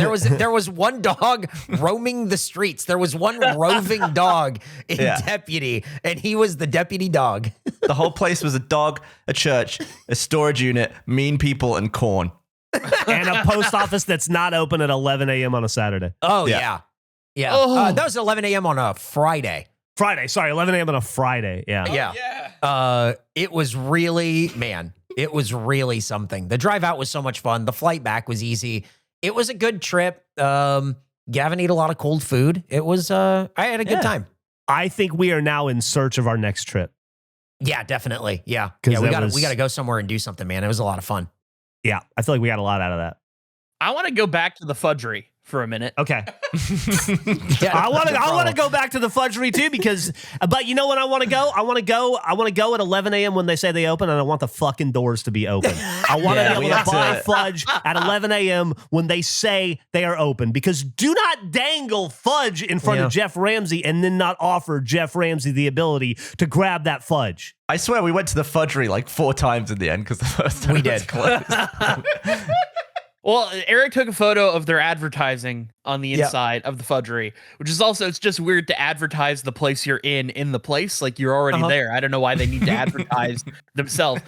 was one dog roaming the streets. There was one roving dog in Deputy, and he was the Deputy Dog. The whole place was a dog, a church, a storage unit, mean people, and corn. And a post office that's not open at 11 a.m. on a Saturday. Oh, yeah. Yeah. That was 11 a.m. on a Friday. Friday. Sorry, 11 a.m. on a Friday. Yeah. Yeah. It was really, it was really something. The drive out was so much fun. The flight back was easy. It was a good trip. Gavin ate a lot of cold food. It was, I had a good time. I think we are now in search of our next trip. Yeah, definitely. Yeah. Yeah, we got to go somewhere and do something, man. It was a lot of fun. Yeah. I feel like we got a lot out of that. I want to go back to the Fudgery for a minute. Okay. I want to go back to the Fudgery too because, but you know when I want to go? I want to go at 11 a.m. when they say they open, and I want the fucking doors to be open. I want to be able to buy fudge at 11 a.m. when they say they are open, because do not dangle fudge in front of Geoff Ramsey and then not offer Geoff Ramsey the ability to grab that fudge. I swear we went to the Fudgery like 4 times in the end because the first time we it was did. closed. Well, Eric took a photo of their advertising on the inside of the Fudgery, which is also, it's just weird to advertise the place you're in the place. Like, you're already there. I don't know why they need to advertise themselves.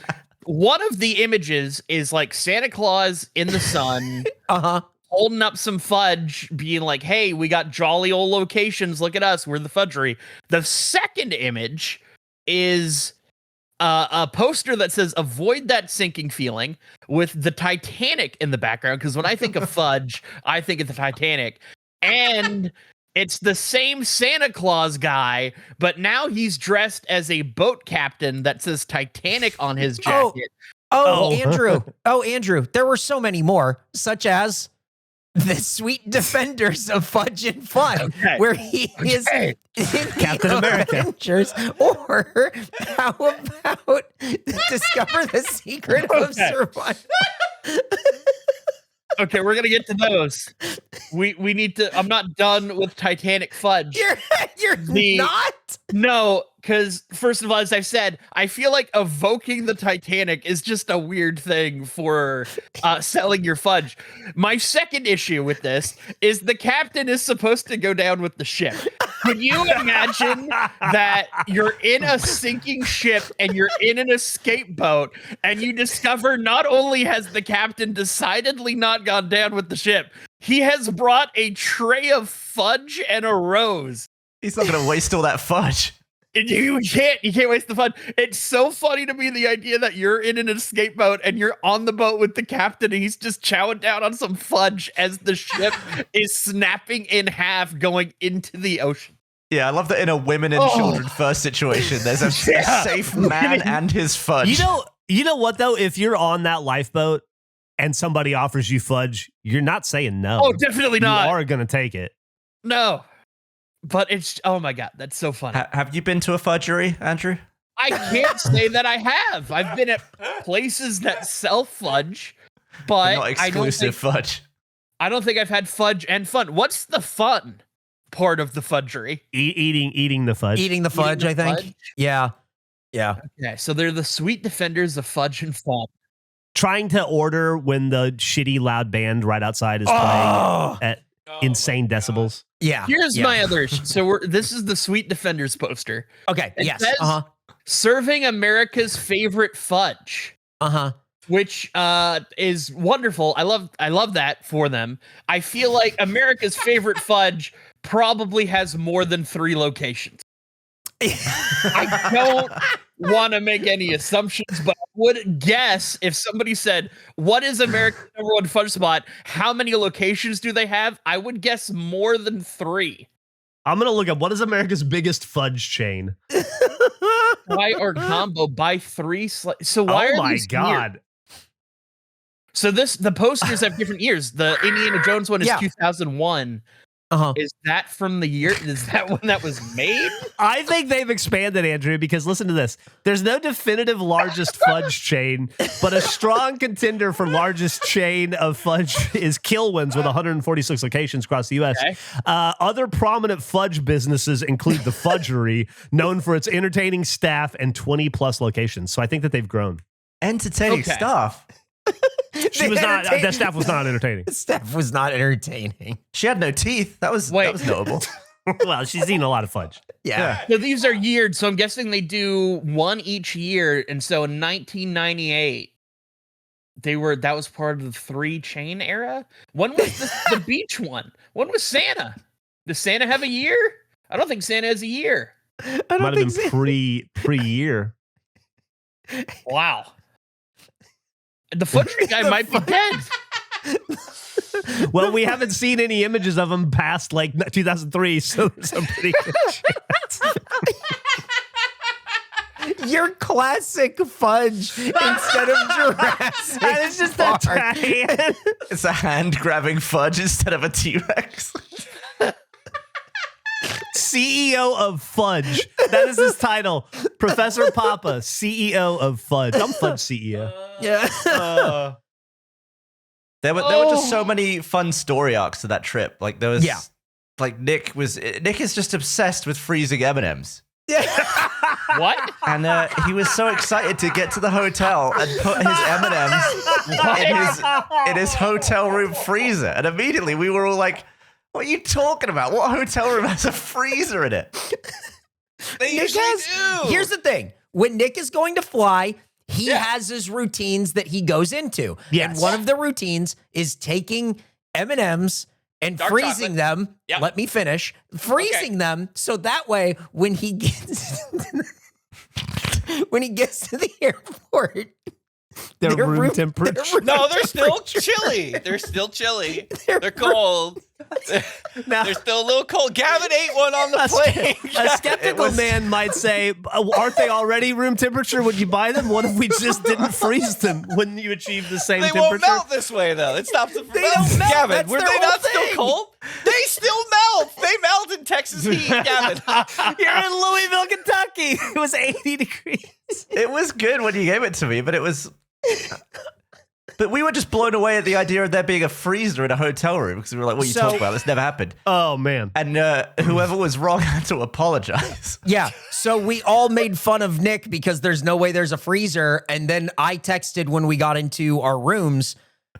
One of the images is like Santa Claus in the sun, holding up some fudge, being like, hey, we got jolly old locations. Look at us. We're the Fudgery. The second image is a poster that says avoid that sinking feeling, with the Titanic in the background, because when I think of fudge, I think of the Titanic. And it's the same Santa Claus guy, but now he's dressed as a boat captain that says Titanic on his jacket. Andrew, there were so many more, such as the Sweet Defenders of Fudge and Fun, where he is in Captain America. Avengers. Or how about Discover the Secret of Survival? Okay, we're gonna get to those. We need to. I'm not done with Titanic fudge. You're not? No, because first of all, as I said, I feel like evoking the Titanic is just a weird thing for selling your fudge. My second issue with this is the captain is supposed to go down with the ship. Could you imagine that you're in a sinking ship and you're in an escape boat, and you discover not only has the captain decidedly not gone down with the ship, he has brought a tray of fudge and a rose. He's not going to waste all that fudge. You can't waste the fun. It's so funny to me, the idea that you're in an escape boat and you're on the boat with the captain and he's just chowing down on some fudge as the ship is snapping in half going into the ocean. Yeah, I love that in a women and children first situation, there's a safe man and his fudge. You know what though? If you're on that lifeboat and somebody offers you fudge, you're not saying no. Oh, definitely not. You are going to take it. No. But it's, oh my God, that's so funny. Have you been to a Fudgery, Andrew? I can't say that I have. I've been at places that sell fudge, but not exclusive fudge. I don't think I've had fudge and fun. What's the fun part of the Fudgery? Eating the fudge. Eating the fudge, I think. Fudge? Yeah. Okay, so they're the sweet defenders of fudge and fun. Trying to order when the shitty loud band right outside is playing at insane decibels. Yeah. Here's my other issue. So this is the Sweet Defenders poster. Okay. It yes. says, serving America's favorite fudge. Which is wonderful. I love that for them. I feel like America's favorite fudge probably has more than 3 locations. I don't want to make any assumptions, but I would guess if somebody said, what is America's number one fudge spot? How many locations do they have? I would guess more than 3. I'm going to look up what is America's biggest fudge chain. Buy or combo, buy 3. So why are these God. Here? So the posters have different years. The Indiana Jones one is 2001. Is that from the year? Is that when that was made? I think they've expanded, Andrew, because listen to this. There's no definitive largest fudge chain, but a strong contender for largest chain of fudge is Kilwins with 146 locations across the U.S. Okay. Other prominent fudge businesses include the Fudgery, known for its entertaining staff and 20-plus locations. So I think that they've grown. Entertaining staff? That staff was not entertaining. The staff was not entertaining. She had no teeth. That was notable. Well, she's eaten a lot of fudge. Yeah. So these are yeared. So I'm guessing they do one each year. And so in 1998, that was part of the 3 chain era. When was the beach one? When was Santa? Does Santa have a year? I don't think Santa has a year. Might have been pre-year. Wow. The Fudgery guy might be dead. Well, we haven't seen any images of him past like 2003, so there's a pretty good chance. Your classic fudge instead of Jurassic. And it's just that hand. It's a hand grabbing fudge instead of a T-Rex. CEO of Fudge. That is his title. Professor Papa, CEO of Fudge. I'm Fudge CEO. Yeah. There were just so many fun story arcs to that trip. Like there was, like Nick is just obsessed with freezing M&Ms. What? And he was so excited to get to the hotel and put his M&Ms in his hotel room freezer. And immediately we were all like, what are you talking about? What hotel room has a freezer in it? Here's the thing. When Nick is going to fly, he has his routines that he goes into. Yes. And one of the routines is taking M&Ms and Dark freezing chocolate. them. Yep. Let me finish. Freezing them so that way when he gets to the airport, They're room temperature. No, they're still chilly. They're still chilly. They're cold. They're still a little cold. Gavin ate one on the plane. A skeptical man might say, aren't they already room temperature when you buy them? What if we just didn't freeze them? Wouldn't you achieve the same They temperature? won't melt this way, though. It stops them from They melting. don't melt. Gavin, That's were their they whole not still thing. cold? They still melt. They melt in Texas heat, Gavin. You're in Louisville, Kentucky. It was 80 degrees. It was good when you gave it to me, but it was... But we were just blown away at the idea of there being a freezer in a hotel room because we were like, what are you talking about? This never happened. Oh, man. And whoever was wrong had to apologize. Yeah. So we all made fun of Nick because there's no way there's a freezer. And then I texted when we got into our rooms.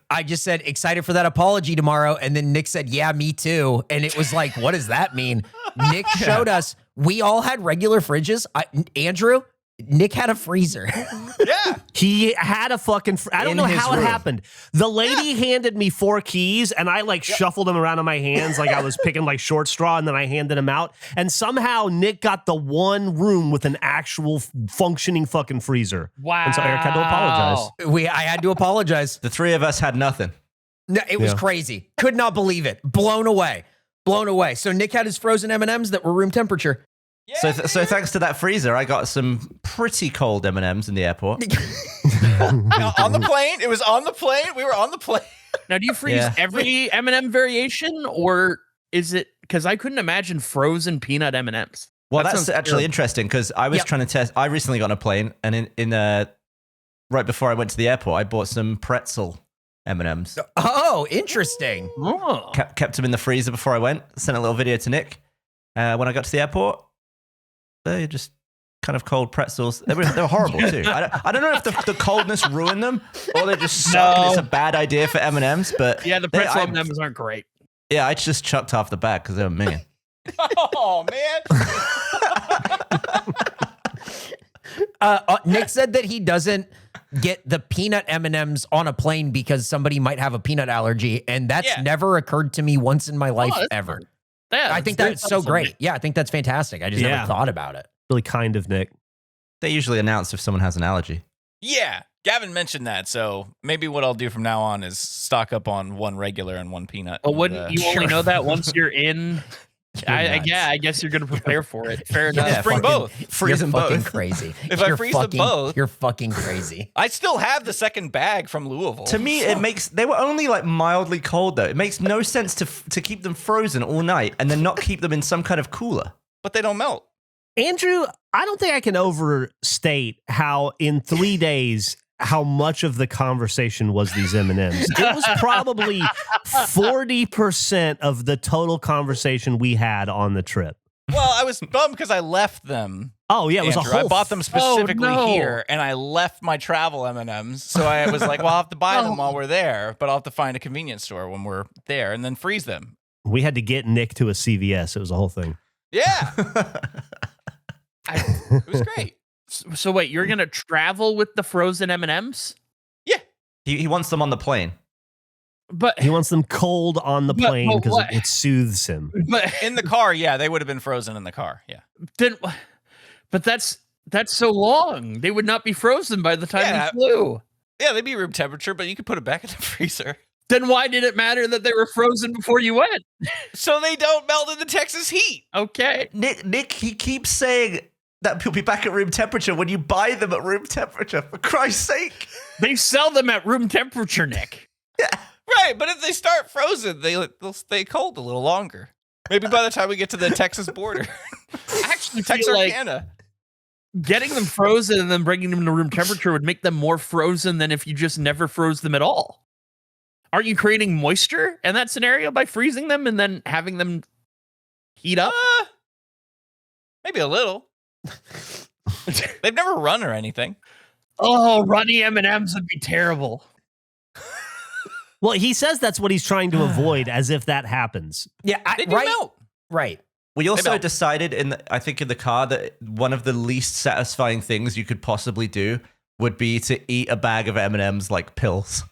I just said, excited for that apology tomorrow. And then Nick said, yeah, me too. And it was like, what does that mean? Nick showed us we all had regular fridges. Andrew, Nick had a freezer. Yeah. He had a fucking... I don't In know his how it room. happened. The lady handed me 4 keys, and I shuffled them around in my hands like I was picking like short straw, and then I handed them out. And somehow Nick got the one room with an actual functioning fucking freezer. Wow. And so Eric had to apologize. I had to apologize. The three of us had nothing. No, it was Yeah. crazy. Could not believe it. Blown away. Blown away. So Nick had his frozen M&Ms that were room temperature. So thanks to that freezer, I got some pretty cold M&Ms in the airport. On the plane. It was on the plane. We were on the plane. Now, do you freeze Yeah. every M&M variation, or is it because I couldn't imagine frozen peanut M&Ms? Well, That that's sounds actually terrible. interesting because I was trying to test. I recently got on a plane, and in right before I went to the airport, I bought some pretzel M&Ms. Oh, interesting. Oh. Kept them in the freezer before I went. Sent a little video to Nick. When I got to the airport, they just kind of cold pretzels. They were horrible too. I don't know if the coldness ruined them or they just suck and it's a bad idea for M&Ms. But Yeah, the pretzel M&Ms aren't great. yeah, I just chucked half the bag because they were minging. Oh, man. Nick said that he doesn't get the peanut M&Ms on a plane because somebody might have a peanut allergy, and that's never occurred to me once in my life ever. Yeah, I think that's so great. Yeah, I think that's fantastic. I just never thought about it. Really kind of Nick. They usually announce if someone has an allergy. Yeah. Gavin mentioned that. So maybe what I'll do from now on is stock up on one regular and one peanut. But wouldn't you only know that once you're in? I guess you're going to prepare for it. Fair enough. Yeah, bring both. Freeze them You're fucking both. crazy. If I freeze them both. You're fucking crazy. I still have the second bag from Louisville. To me, they were only like mildly cold though. It makes no sense to keep them frozen all night and then not keep them in some kind of cooler. But they don't melt. Andrew, I don't think I can overstate how in 3 days how much of the conversation was these M&Ms. It was probably 40% of the total conversation we had on the trip. Well, I was bummed because I left them. Oh yeah, it was Andrew. a whole. I bought them specifically no. here, and I left my travel M&Ms. So I was like, well, I'll have to buy them while we're there, but I'll have to find a convenience store when we're there and then freeze them. We had to get Nick to a CVS. It was a whole thing. Yeah. It was great. So wait, you're going to travel with the frozen M&Ms? Yeah. He wants them on the plane. But he wants them cold on the plane because what? it soothes him. But In the car, yeah, they would have been frozen in the car. Yeah. but that's so long. They would not be frozen by the time Yeah. they flew. Yeah, they'd be room temperature, but you could put it back in the freezer. Then why did it matter that they were frozen before you went? So they don't melt in the Texas heat. Okay. Nick, he keeps saying that he'll be back at room temperature when you buy them at room temperature. For Christ's sake. They sell them at room temperature, Nick. Right, but if they start frozen, they'll stay cold a little longer. Maybe by the time we get to the Texas border. I actually feel Texarkana. getting them frozen and then bringing them to room temperature would make them more frozen than if you just never froze them at all. Aren't you creating moisture in that scenario by freezing them and then having them heat up? Maybe a little. They've never run or anything. Oh, runny M&Ms would be terrible. Well, he says that's what he's trying to avoid, as if that happens. Yeah, They do melt. Right. We also melt. decided, I think in the car, that one of the least satisfying things you could possibly do would be to eat a bag of M&Ms like pills.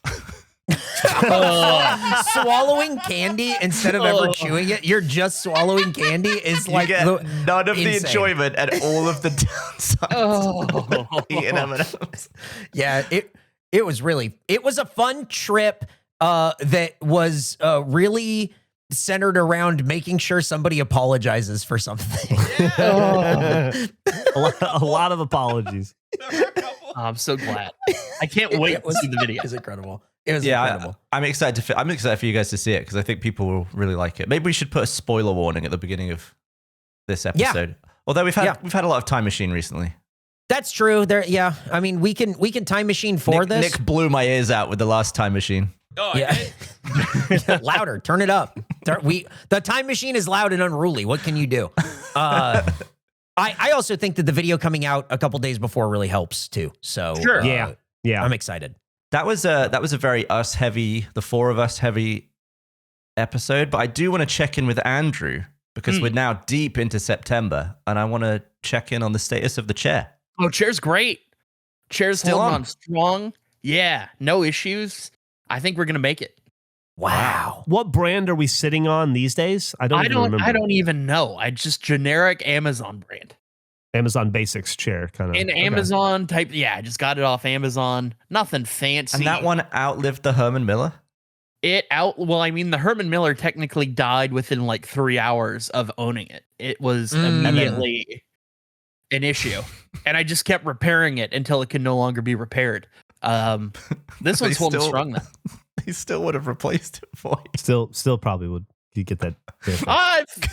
Swallowing candy instead of ever chewing it, you're just swallowing candy is like you get none of the insane. enjoyment and all of the downsides of eating M&Ms. Yeah, it was a fun trip that was really centered around making sure somebody apologizes for something. A lot of apologies. I'm so glad. I can't wait to see the video. It was incredible. It was incredible. I'm excited for you guys to see it because I think people will really like it. Maybe we should put a spoiler warning at the beginning of this episode. Although we've had a lot of Time Machine recently. That's true. I mean, we can time machine for this. Nick blew my ears out with the last Time Machine. Oh, Yeah. Louder. Turn it up. The time machine is loud and unruly. What can you do? I also think that the video coming out a couple days before really helps too. So Sure. Yeah. I'm excited. That was a very the four of us heavy episode. But I do want to check in with Andrew because we're now deep into September, and I want to check in on the status of the chair. Oh, chair's great. Chair's Still holding on. on strong. Yeah, no issues. I think we're gonna make it. Wow. What brand are we sitting on these days? I don't remember. I don't even know. I just generic Amazon brand. Amazon Basics chair kind of. An Amazon type. Yeah, I just got it off Amazon. Nothing fancy. And that one outlived the Herman Miller? Well, I mean, the Herman Miller technically died within like 3 hours of owning it. It was immediately an issue. And I just kept repairing it until it could no longer be repaired. This one's holding strong though. He still would have replaced it for you. Still probably would. You get that.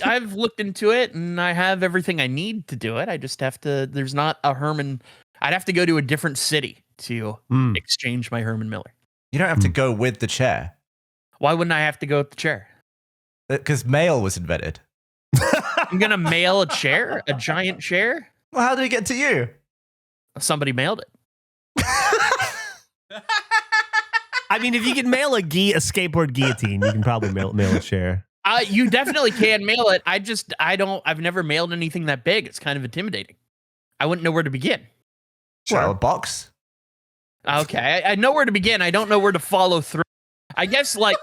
I've looked into it and I have everything I need to do it. I just have to. There's not a Herman. I'd have to go to a different city to exchange my Herman Miller. You don't have to go with the chair. Why wouldn't I have to go with the chair? Because mail was invented. I'm gonna mail a chair, a giant chair. Well, how did it get to you? Somebody mailed it. I mean, if you can mail a skateboard guillotine, you can probably mail a chair. You definitely can mail it. I've never mailed anything that big. It's kind of intimidating. I wouldn't know where to begin. Well, a box. Okay, I know where to begin. I don't know where to follow through. I guess like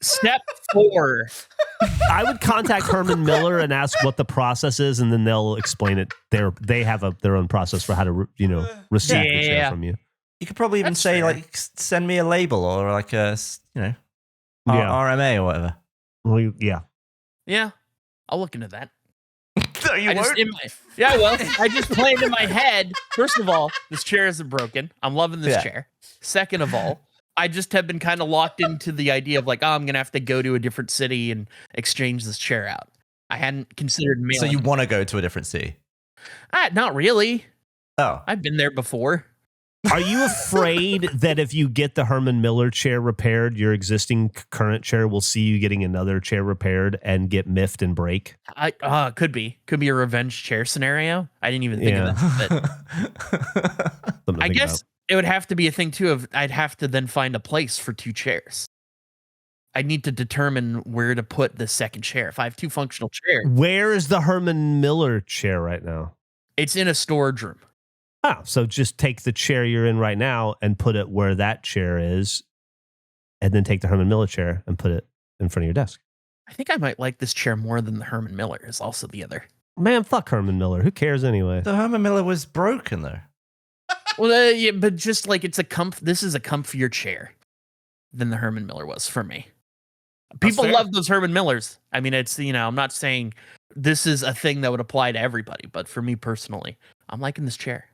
step 4. I would contact Herman Miller and ask what the process is, and then they'll explain it. They have their own process for how to receive the chair from you. You could probably even That's say fair. like send me a label or like a RMA or whatever. Well, yeah. Yeah, I'll look into that. No, you won't. I just planned in my head. First of all, this chair isn't broken. I'm loving this chair. Second of all, I just have been kind of locked into the idea of like, I'm gonna have to go to a different city and exchange this chair out. I hadn't considered mailing. So you want to go to a different city? Not really. Oh, I've been there before. Are you afraid that if you get the Herman Miller chair repaired, your existing current chair will see you getting another chair repaired and get miffed and break? Could be a revenge chair scenario. I didn't even think of that. But I guess it would have to be a thing too of I'd have to then find a place for 2 chairs. I'd need to determine where to put the second chair. If I have 2 functional chairs. Where is the Herman Miller chair right now? It's in a storage room. Oh, so just take the chair you're in right now and put it where that chair is and then take the Herman Miller chair and put it in front of your desk. I think I might like this chair more than the Herman Miller is also the other. Man, fuck Herman Miller. Who cares anyway? The Herman Miller was broken though. Well, yeah, but just like this is a comfier chair than the Herman Miller was for me. People love those Herman Millers. I mean, it's, I'm not saying this is a thing that would apply to everybody, but for me personally, I'm liking this chair.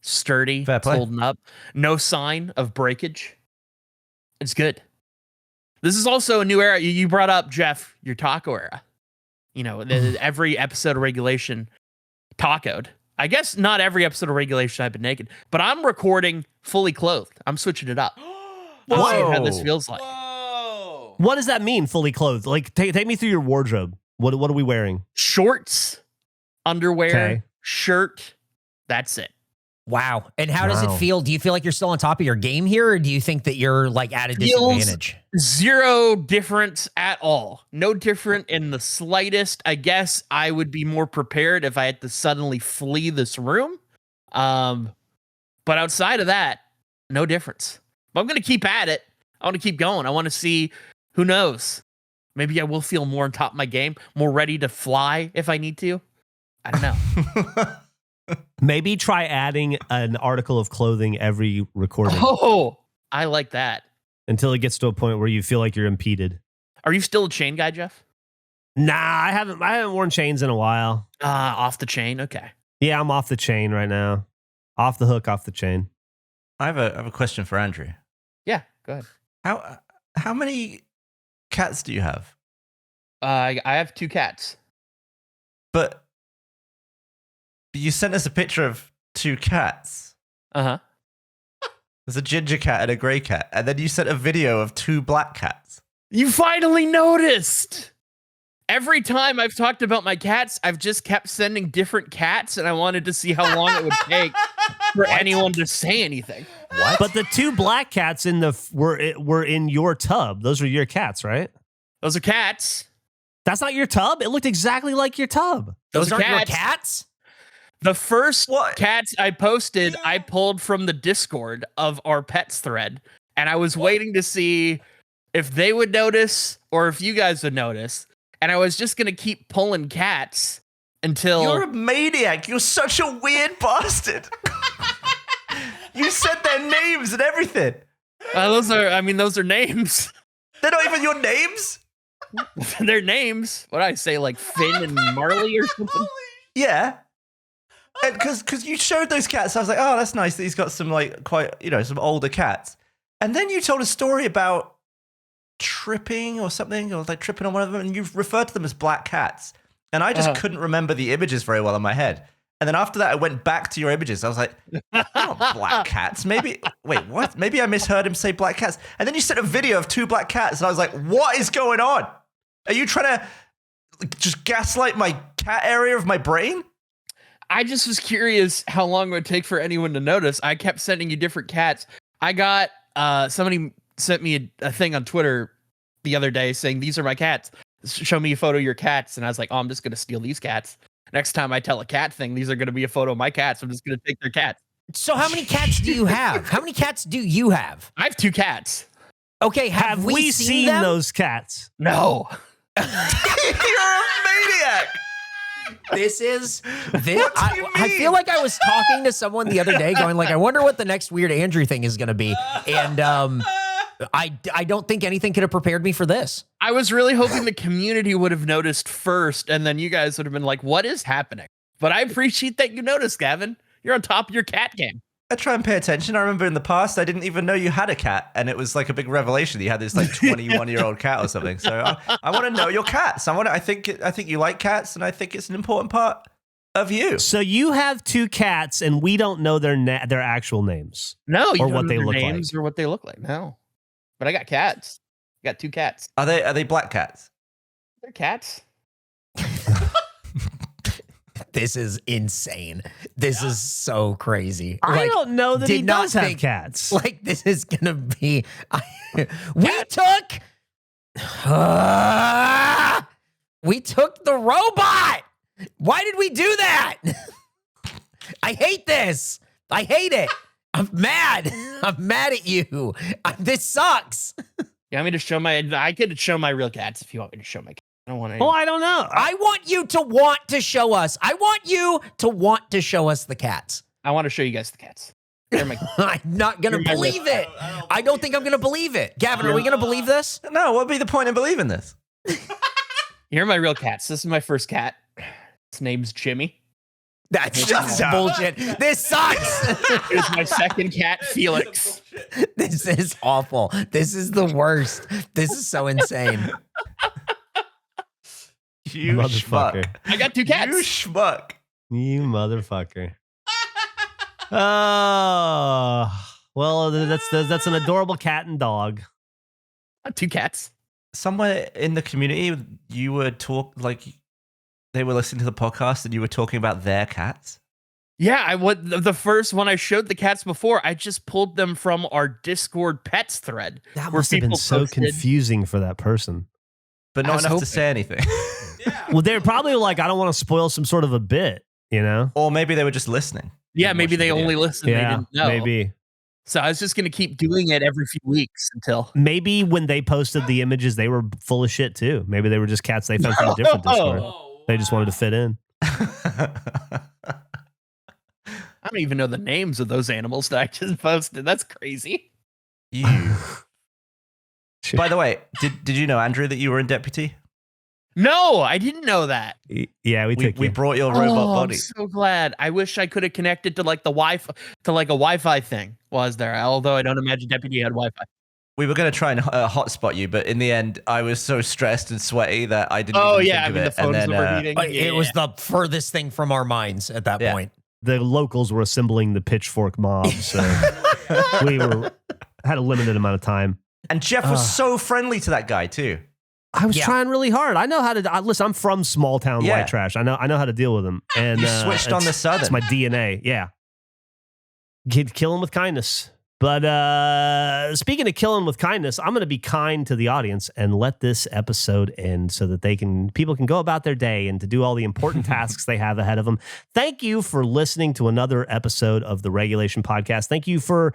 Sturdy, it's holding up. No sign of breakage. It's good. This is also a new era. You brought up, Geoff, your taco era. Every episode of Regulation tacoed. I guess not every episode of Regulation I've been naked, but I'm recording fully clothed. I'm switching it up. I'm seeing how this feels like. Whoa. What does that mean, fully clothed? Like, take me through your wardrobe. What are we wearing? Shorts, underwear, shirt. That's it. Wow. And how does it feel? Do you feel like you're still on top of your game here, or do you think that you're like at a disadvantage? Zero difference at all. No different in the slightest. I guess I would be more prepared if I had to suddenly flee this room. But outside of that, no difference. But I'm going to keep at it. I want to keep going. I want to see, who knows? Maybe I will feel more on top of my game, more ready to fly if I need to. I don't know. Maybe try adding an article of clothing every recording. Oh, I like that. Until it gets to a point where you feel like you're impeded. Are you still a chain guy, Geoff? Nah, I haven't worn chains in a while. Off the chain. Okay. Yeah, I'm off the chain right now. Off the hook, off the chain. I have a question for Andrew. Yeah, go ahead. How many cats do you have? I have 2 cats. But you sent us a picture of 2 cats. Uh-huh. There's a ginger cat and a gray cat. And then you sent a video of 2 black cats. You finally noticed. Every time I've talked about my cats, I've just kept sending different cats, and I wanted to see how long it would take for anyone to say anything. What? But the 2 black cats were in your tub. Those are your cats, right? Those are cats. That's not your tub? It looked exactly like your tub. Those aren't your cats? The first cats I posted, I pulled from the Discord of our pets thread, and I was waiting to see if they would notice or if you guys would notice. And I was just going to keep pulling cats until... You're a maniac. You're such a weird bastard. You said their names and everything. Those are names. They're not even your names? They're names. What did I say, like Finn and Marley or something? Yeah. And because you showed those cats, I was like, oh, that's nice that he's got some like quite, some older cats. And then you told a story about tripping or something, or like tripping on one of them, and you referred to them as black cats. And I just couldn't remember the images very well in my head. And then after that, I went back to your images. I was like, not black cats. Maybe, wait, what? Maybe I misheard him say black cats. And then you sent a video of 2 black cats, and I was like, what is going on? Are you trying to just gaslight my cat area of my brain? I just was curious how long it would take for anyone to notice. I kept sending you different cats. I got, somebody sent me a thing on Twitter the other day saying, these are my cats. Show me a photo of your cats. And I was like, oh, I'm just going to steal these cats. Next time I tell a cat thing, these are going to be a photo of my cats. I'm just going to take their cats. So how many cats do you have? How many cats do you have? I have 2 cats. Okay, have we seen them? Those cats? No. You're a maniac. I feel like I was talking to someone the other day going like, I wonder what the next weird Andrew thing is going to be. And I don't think anything could have prepared me for this. I was really hoping the community would have noticed first, and then you guys would have been like, what is happening? But I appreciate that you noticed, Gavin. You're on top of your cat game. I try and pay attention. I remember in the past, I didn't even know you had a cat, and it was like a big revelation that you had this like 21-year-old cat or something. So I want to know your cats. I think you like cats, and I think it's an important part of you. So you have 2 cats, and we don't know their actual names. No, you or don't what know they their look names like, or what they look like. No, but I got cats. I got 2 cats. Are they black cats? They're cats. This is insane. This is so crazy. I don't know that he does have think, cats. Like, this is gonna be. We took the robot. Why did we do that? I hate this. I hate it. I'm mad. I'm mad at you. This sucks. You want me to show I could show my real cats if you want me to show my cats. I don't want to. Oh, I don't know. I want you to want to show us. I want you to want to show us the cats. I want to show you guys the cats. They're my I'm not going to believe it. I don't think I'm going to believe it. Gavin, are we going to believe this? No, what would be the point in believing this? Here are my real cats. This is my first cat. His name's Jimmy. That's just bullshit. This sucks. Here's my second cat, Felix. This is awful. This is the worst. This is so insane. You Motherfucker. schmuck. I got 2 cats. You schmuck. You motherfucker. Oh, well, that's an adorable cat and dog. 2 cats. Somewhere in the community, you were they were listening to the podcast and you were talking about their cats. Yeah, the first one I showed the cats before, I just pulled them from our Discord pets thread. That where must have been people so posted- confusing for that person. But I not was enough hoping. to say anything. Well, they're probably like, I don't want to spoil some sort of a bit, you know? Or maybe they were just listening. Yeah, Didn't maybe watch the they video. only listened. They Yeah, didn't know. maybe. So I was just going to keep doing it every few weeks until. Maybe when they posted the images, they were full of shit too. Maybe they were just cats they found from a different Discord. They just wanted to fit in. I don't even know the names of those animals that I just posted. That's crazy. You. By the way, did you know, Andrew, that you were in deputy? No, I didn't know that. Yeah, we took We you. brought your robot I'm body. so glad. I wish I could have connected to like the Wi-Fi, to like a Wi-Fi thing. Was there? Although I don't imagine Deputy had Wi-Fi. We were going to try and hotspot you, but in the end, I was so stressed and sweaty that I didn't Oh even yeah, I think mean of the it. phones And then, overheating. But it was the furthest thing from our minds at that Yeah. point. The locals were assembling the pitchfork mob, so we had a limited amount of time. and Geoff was so friendly to that guy too. I was Yeah. trying really hard. I know how to listen. I'm from small town Yeah. white trash. I know how to deal with them. And You switched on the southern. It's my DNA. Yeah, kill him with kindness. But speaking of killing with kindness, I'm going to be kind to the audience and let this episode end so that people can go about their day and to do all the important tasks they have ahead of them. Thank you for listening to another episode of the Regulation Podcast. Thank you for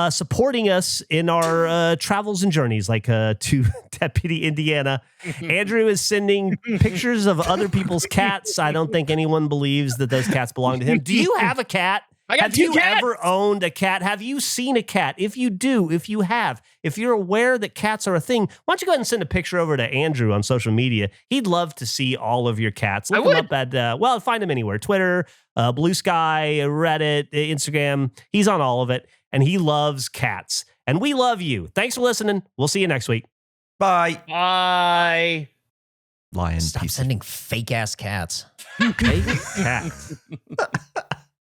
supporting us in our travels and journeys, like to Deputy Indiana. Andrew is sending pictures of other people's cats. I don't think anyone believes that those cats belong to him. Do you have a cat? I got Have 2 you cats. ever owned a cat? Have you seen a cat? If you do, if you have, if you're aware that cats are a thing, why don't you go ahead and send a picture over to Andrew on social media? He'd love to see all of your cats. Look I him up at, find him anywhere. Twitter, Blue Sky, Reddit, Instagram. He's on all of it, and he loves cats. And we love you. Thanks for listening. We'll see you next week. Bye. Bye. Lion Stop piece of sending fake ass cats. Cats.